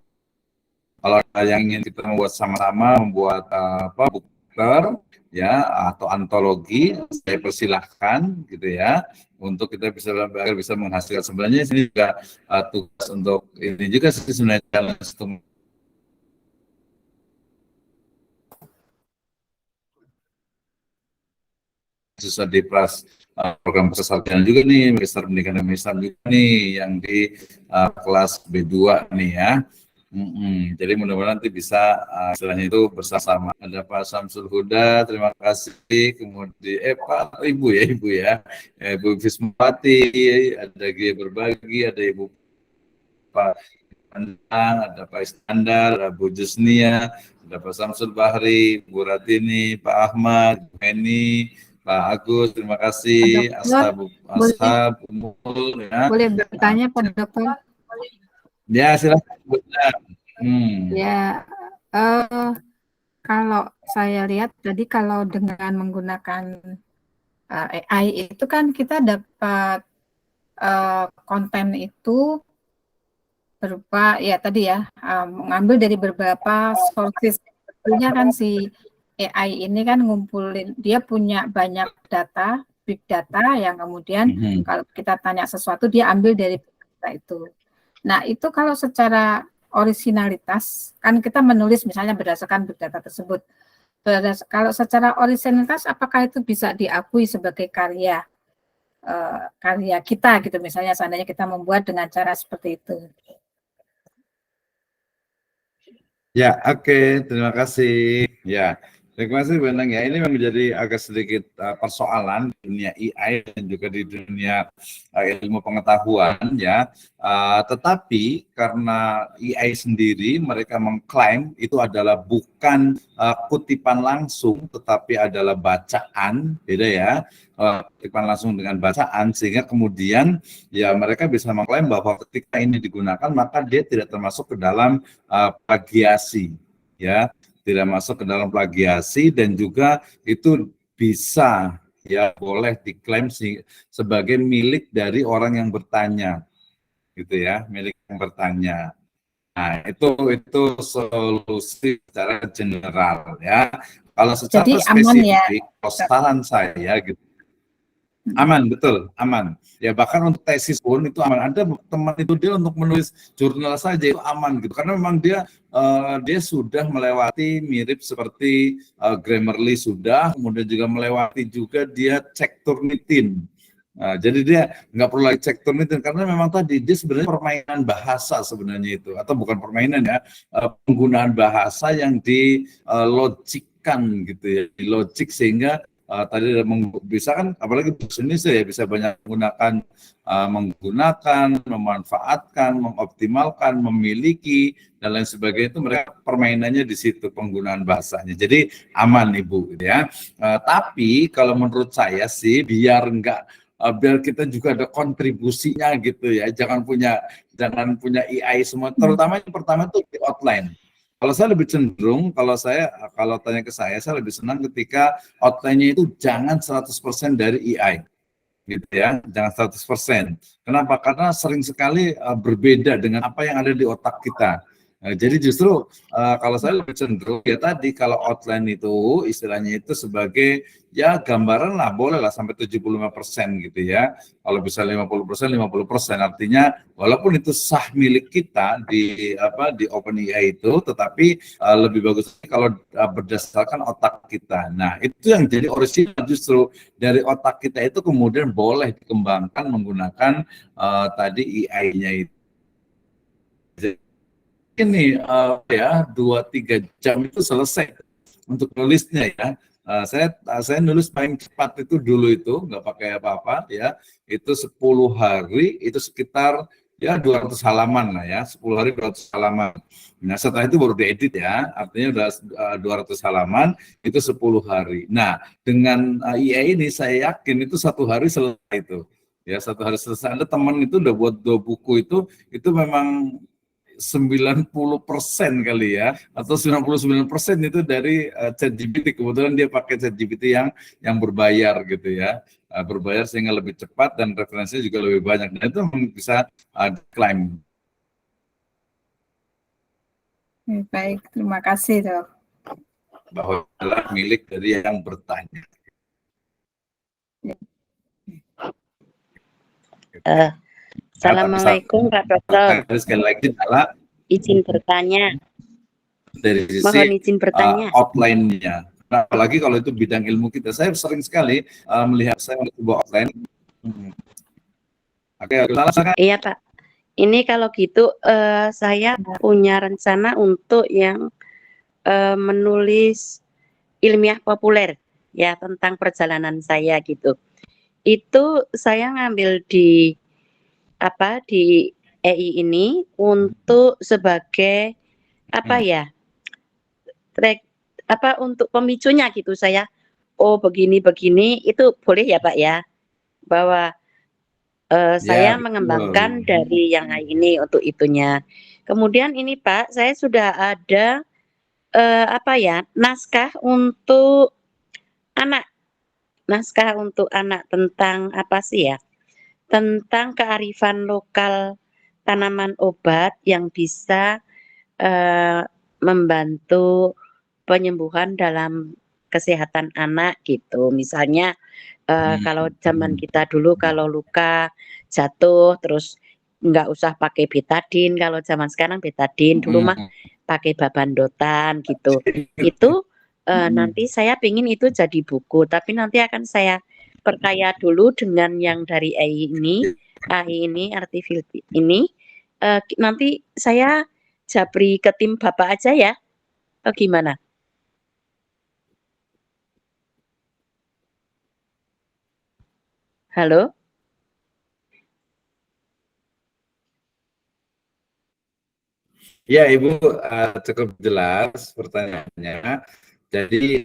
Kalau yang ingin kita membuat sama-sama membuat buku ya atau antologi, saya persilahkan gitu ya untuk kita bisa menghasilkan. Sebenarnya ini juga tugas untuk ini juga sebenarnya siswa di program sarjana juga nih, Magister Pendidikan Islam juga nih yang di kelas B2 nih ya. Jadi mudah-mudahan nanti bisa istilahnya itu bersama. Ada Pak Samsul Huda, terima kasih. Kemudian Pak Ibu ya, Ibu Fismawati, ada Gia Berbagi, ada Ibu Pak Pandang, ada Pak Iskandar, ada Bu Jusnia, ada Pak Samsul Bahri, Bu Ratini, Pak Ahmad, Bu Heni, Pak Agus, terima kasih. Ashab Umul ya. Boleh bertanya Pak Dokter? Ya, silakan. Ya, kalau saya lihat tadi kalau dengan menggunakan AI itu kan kita dapat konten itu berupa ya tadi ya mengambil dari beberapa sources. Sebetulnya kan si AI ini kan ngumpulin, dia punya banyak data, big data yang kemudian kalau kita tanya sesuatu dia ambil dari data itu. Nah itu kalau secara originalitas kan kita menulis misalnya berdasarkan big data tersebut. Kalau secara originalitas apakah itu bisa diakui sebagai karya kita gitu misalnya seandainya kita membuat dengan cara seperti itu. Ya, oke, terima kasih. Ya, terima kasih Bu Endang ya. Ini memang menjadi agak sedikit persoalan di dunia AI dan juga di dunia ilmu pengetahuan ya. Tetapi karena AI sendiri mereka mengklaim itu adalah bukan kutipan langsung, tetapi adalah bacaan, beda ya. Kutipan langsung dengan bacaan, sehingga kemudian ya mereka bisa mengklaim bahwa ketika ini digunakan maka dia tidak termasuk ke dalam plagiasi ya, tidak masuk ke dalam plagiasi, dan juga itu bisa ya boleh diklaim sebagai milik dari orang yang bertanya gitu ya, milik yang bertanya. Nah, itu solusi secara general ya. Kalau secara jadi spesifik, aman ya. saran saya gitu. Aman, betul, aman. Ya bahkan untuk tesis pun itu aman. Ada teman itu dia untuk menulis jurnal saja itu aman gitu. Karena memang dia sudah melewati mirip seperti Grammarly sudah, kemudian juga melewati juga dia cek Turnitin. Jadi dia nggak perlu lagi cek Turnitin karena memang tadi dia sebenarnya permainan bahasa sebenarnya itu, atau bukan permainan ya, penggunaan bahasa yang dilogikkan gitu ya, dilogik sehingga tadi bisa kan, apalagi bahasa Indonesia ya, bisa banyak menggunakan, memanfaatkan, mengoptimalkan, memiliki dan lain sebagainya. Itu mereka permainannya di situ penggunaan bahasanya. Jadi aman Ibu, gitu ya. Tapi kalau menurut saya sih biar kita juga ada kontribusinya gitu ya. Jangan punya AI semua. Terutama yang pertama itu di outline. Kalau saya lebih cenderung, kalau tanya ke saya lebih senang ketika outline-nya itu jangan 100% dari AI, gitu ya, jangan 100%. Kenapa? Karena sering sekali berbeda dengan apa yang ada di otak kita. Jadi justru kalau saya lebih cenderung ya tadi, kalau outline itu istilahnya itu sebagai ya gambaran lah, boleh lah sampai 75% gitu ya. Kalau bisa 50%, 50%, artinya walaupun itu sah milik kita di OpenAI itu, tetapi lebih bagus kalau berdasarkan otak kita. Nah, itu yang jadi original, justru dari otak kita itu kemudian boleh dikembangkan menggunakan tadi AI-nya itu. Ini ya 2-3 jam itu selesai untuk nulisnya ya. Saya nulis paling cepat itu dulu itu nggak pakai apa-apa ya, itu 10 hari itu sekitar ya 200 halaman lah ya, 10 hari 200 halaman. Nah setelah itu baru diedit ya, artinya udah 200 halaman itu 10 hari. Nah dengan AI ini saya yakin itu 1 hari selesai itu ya, 1 hari selesai. Ada teman itu udah buat 2 buku itu memang 90% kali ya, atau 99% itu dari ChatGPT. Kebetulan dia pakai ChatGPT yang berbayar gitu ya, berbayar sehingga lebih cepat dan referensinya juga lebih banyak. Dan itu bisa diklaim. Baik, terima kasih Dok. Bahwa adalah milik dari yang bertanya. Assalamualaikum Pak Dokter. Sekali lagi adalah izin bertanya. Dari sisi Mohon izin bertanya. Outline-nya. Nah, apalagi kalau itu bidang ilmu kita. Saya sering sekali melihat saya sebuah outline. Oke, iya Pak. Ini kalau gitu saya punya rencana untuk yang menulis ilmiah populer ya tentang perjalanan saya gitu. Itu saya ngambil di EI ini untuk sebagai untuk pemicunya gitu. Saya begini itu boleh ya Pak ya, bahwa saya mengembangkan dari yang ini untuk itunya. Kemudian ini Pak, saya sudah ada naskah untuk anak tentang tentang kearifan lokal tanaman obat yang bisa membantu penyembuhan dalam kesehatan anak gitu. Misalnya kalau zaman kita dulu kalau luka jatuh terus nggak usah pakai betadin, kalau zaman sekarang betadin, dulu mah pakai babandotan gitu. Itu nanti saya pingin itu jadi buku, tapi nanti akan saya perkaya dulu dengan yang dari AI ini artificial ini. Nanti saya japri ke tim Bapak aja ya, gimana? Halo? Ya Ibu, cukup jelas pertanyaannya. Jadi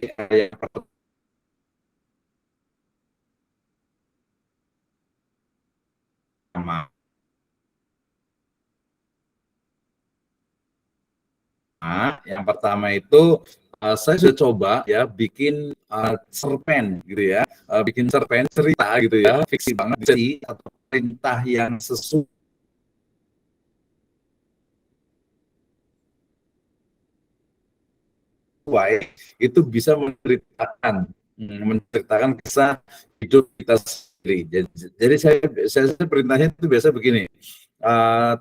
yang pertama, itu saya sudah coba ya bikin cerpen gitu ya, bikin cerpen cerita gitu ya, fiksi banget, atau perintah yang sesuai itu bisa menceritakan kisah hidup kita sendiri. Jadi saya perintahnya itu biasa begini.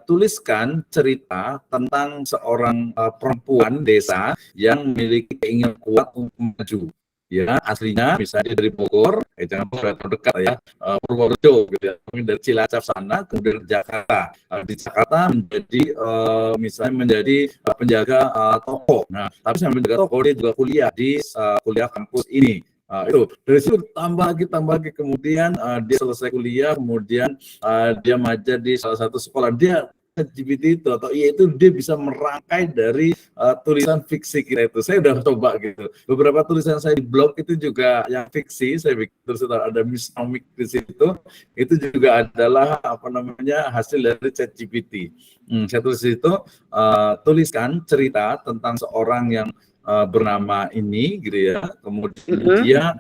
Tuliskan cerita tentang seorang perempuan desa yang memiliki keinginan kuat untuk maju. Ya, aslinya misalnya dari Bogor, jangan terdekat ya, Purworejo gitu ya, dari Cilacap sana kemudian Jakarta. Di Jakarta menjadi misalnya menjadi penjaga toko. Nah, tapi sambil menjaga toko dia juga kuliah di kuliah kampus ini. Itu dari situ tambah lagi kemudian dia selesai kuliah, kemudian dia majar di salah satu sekolah, dia GPT itu atau IA itu dia bisa merangkai dari tulisan fiksi kita itu. Saya udah coba gitu. Beberapa tulisan saya di blog itu juga yang fiksi, saya bikin terus ada misnomik di situ. Itu juga adalah hasil dari ChatGPT. Saya tulis itu tuliskan cerita tentang seorang yang bernama ini gitu ya. Kemudian dia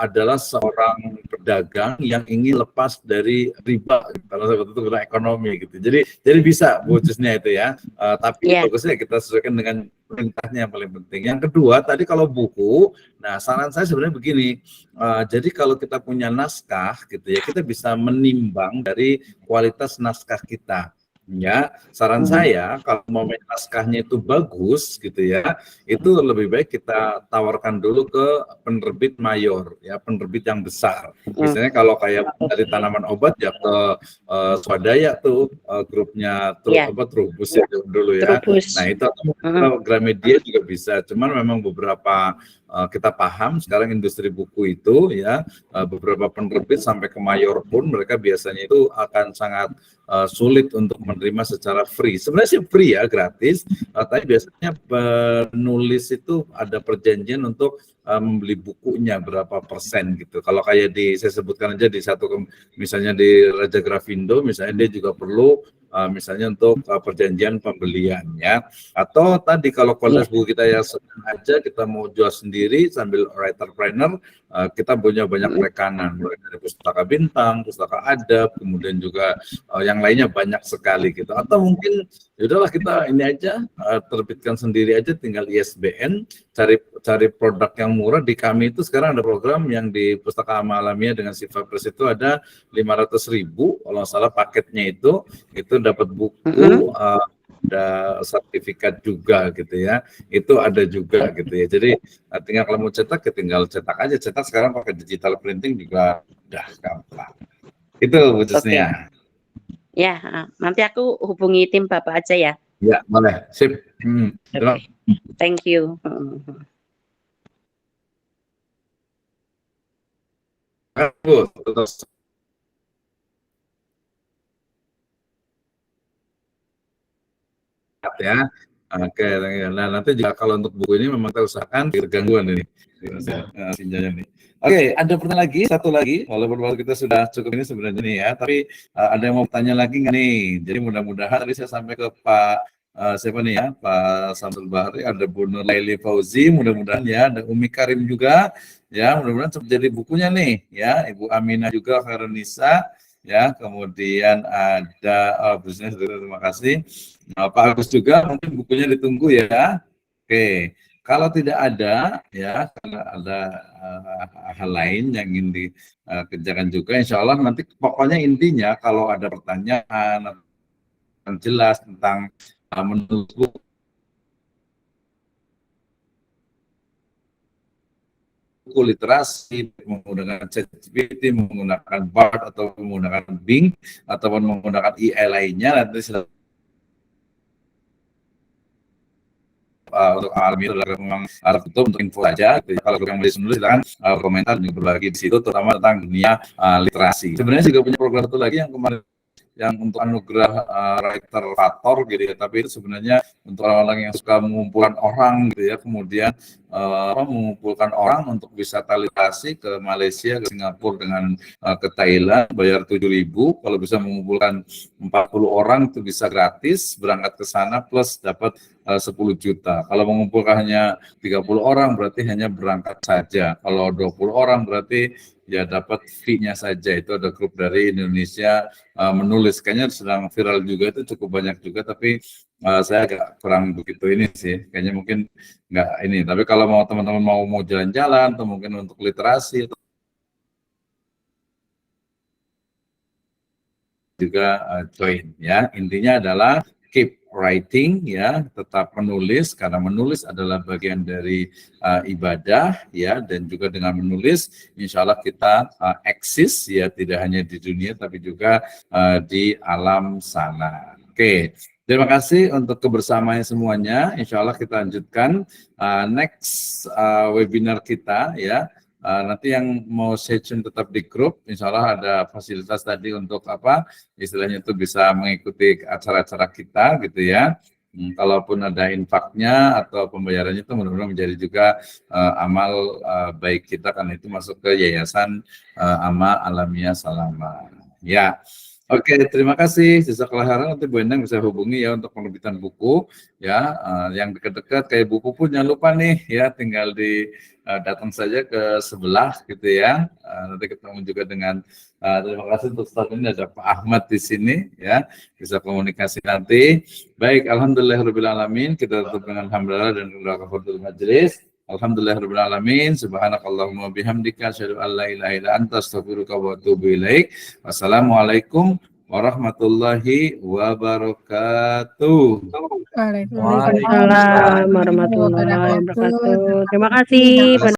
adalah seorang pedagang yang ingin lepas dari riba kalau seperti itu karena ekonomi gitu. Jadi bisa bocusnya itu ya. Tapi bagusnya kita sesuaikan dengan perintahnya yang paling penting. Yang kedua tadi kalau buku, nah saran saya sebenarnya begini. Jadi kalau kita punya naskah gitu ya, kita bisa menimbang dari kualitas naskah kita. Ya, saran saya kalau mau naskahnya itu bagus gitu ya, itu lebih baik kita tawarkan dulu ke penerbit mayor ya, penerbit yang besar. Misalnya kalau kayak dari tanaman obat ya ke Swadaya tuh grupnya Trubus ya dulu ya. Nah itu Gramedia juga bisa, cuman memang beberapa kita paham sekarang industri buku itu ya beberapa penerbit sampai ke mayor pun mereka biasanya itu akan sangat sulit untuk menerima secara free. Sebenarnya sih free ya, gratis, tapi biasanya penulis itu ada perjanjian untuk membeli bukunya berapa persen gitu. Kalau kayak saya sebutkan aja di misalnya di Raja Grafindo, misalnya dia juga perlu misalnya untuk perjanjian pembelian ya. Atau tadi kalau kualitas buku kita yang sedang aja kita mau jual sendiri sambil writerpreneur, kita punya banyak rekanan mulai dari pustaka bintang, pustaka adab, kemudian juga yang lainnya banyak sekali gitu. Atau mungkin yaudahlah kita ini aja terbitkan sendiri aja, tinggal ISBN, cari produk yang murah. Di kami itu sekarang ada program yang di Pustaka Alamiah dengan Siva Press itu ada 500.000 kalau nggak salah paketnya itu dapat buku, ada sertifikat juga gitu ya, itu ada juga gitu ya. Jadi tinggal kalau mau cetak ya tinggal cetak aja, cetak sekarang pakai digital printing juga udah gampang. Itu khususnya. Ya, nanti aku hubungi tim Bapak aja ya. Ya, boleh. Sip. Thank you. Ya. Oke, nah nanti juga kalau untuk buku ini memang kita usahakan gangguan ini. Sinyalnya nih. Oke, ada pertanyaan lagi, satu lagi, walaupun waktu kita sudah cukup ini sebenarnya nih ya, tapi ada yang mau tanya lagi nggak nih? Jadi mudah-mudahan tadi saya sampai ke Pak siapa nih ya, Pak Samsul Bahri, ada Bu Nur Laili Fauzi, mudah-mudahan ya, ada Umi Karim juga, ya, mudah-mudahan jadi bukunya nih, ya, Ibu Aminah juga, Khairunisa, ya, kemudian ada bisnis, terima kasih. Nah, Pak Agus juga mungkin bukunya ditunggu ya. Oke, kalau tidak ada ya, karena ada hal lain yang ingin dikerjakan juga, insya Allah nanti pokoknya intinya kalau ada pertanyaan yang jelas tentang menulis buku literasi menggunakan ChatGPT, menggunakan Bard atau menggunakan Bing ataupun menggunakan AI lainnya, nanti untuk alami itu memang harap itu untuk info saja. Kalau yang mau ditulis silakan komentar dan berbagi di situ, terutama tentang dunia literasi. Sebenarnya juga punya program itu lagi yang kemarin yang untuk anugerah writer Fator gitu ya, tapi itu sebenarnya untuk orang-orang yang suka mengumpulkan orang gitu ya, kemudian mengumpulkan orang untuk wisata literasi ke Malaysia, ke Singapura, dengan ke Thailand, bayar 7.000, kalau bisa mengumpulkan 40 orang itu bisa gratis berangkat ke sana plus dapat 10 juta. Kalau mengumpulkannya 30 orang berarti hanya berangkat saja. Kalau 20 orang berarti ya dapat fee-nya saja. Itu ada grup dari Indonesia menulis, kayaknya sedang viral juga, itu cukup banyak juga, tapi saya agak kurang begitu ini sih, kayaknya mungkin nggak ini. Tapi kalau mau teman-teman mau jalan-jalan atau mungkin untuk literasi juga join ya. Intinya adalah keep writing ya, tetap menulis, karena menulis adalah bagian dari ibadah ya, dan juga dengan menulis insya Allah kita eksis ya, tidak hanya di dunia tapi juga di alam sana. Oke, terima kasih untuk kebersamaannya semuanya. Insya Allah kita lanjutkan next webinar kita ya. nanti yang mau session tetap di grup, insya Allah ada fasilitas tadi untuk apa, istilahnya itu bisa mengikuti acara-acara kita gitu ya. Kalaupun ada infaknya atau pembayarannya itu benar-benar menjadi juga amal baik kita, karena itu masuk ke Yayasan Ama Alamiah Salama. Ya. Oke, terima kasih. Jazakallah khairan. Nanti Bu Endang bisa hubungi ya untuk penerbitan buku ya. Yang dekat-dekat kayak buku pun jangan lupa nih ya, tinggal datang saja ke sebelah gitu ya. Nanti ketemu juga dengan terima kasih untuk staf ini, ada Pak Ahmad di sini ya, bisa komunikasi nanti. Baik, alhamdulillahirabbil alamin. Kita tutup dengan alhamdulillah dan doa kafaratul majelis. Alhamdulillahirabbil alamin. Subhanakallahumma bihamdika asyhadu an la ilaha illa anta astaghfiruka wa atubu ilaik. Wassalamualaikum warahmatullahi wabarakatuh. Waalaikumsalam Waalaikumsalam warahmatullahi wabarakatuh. Terima kasih.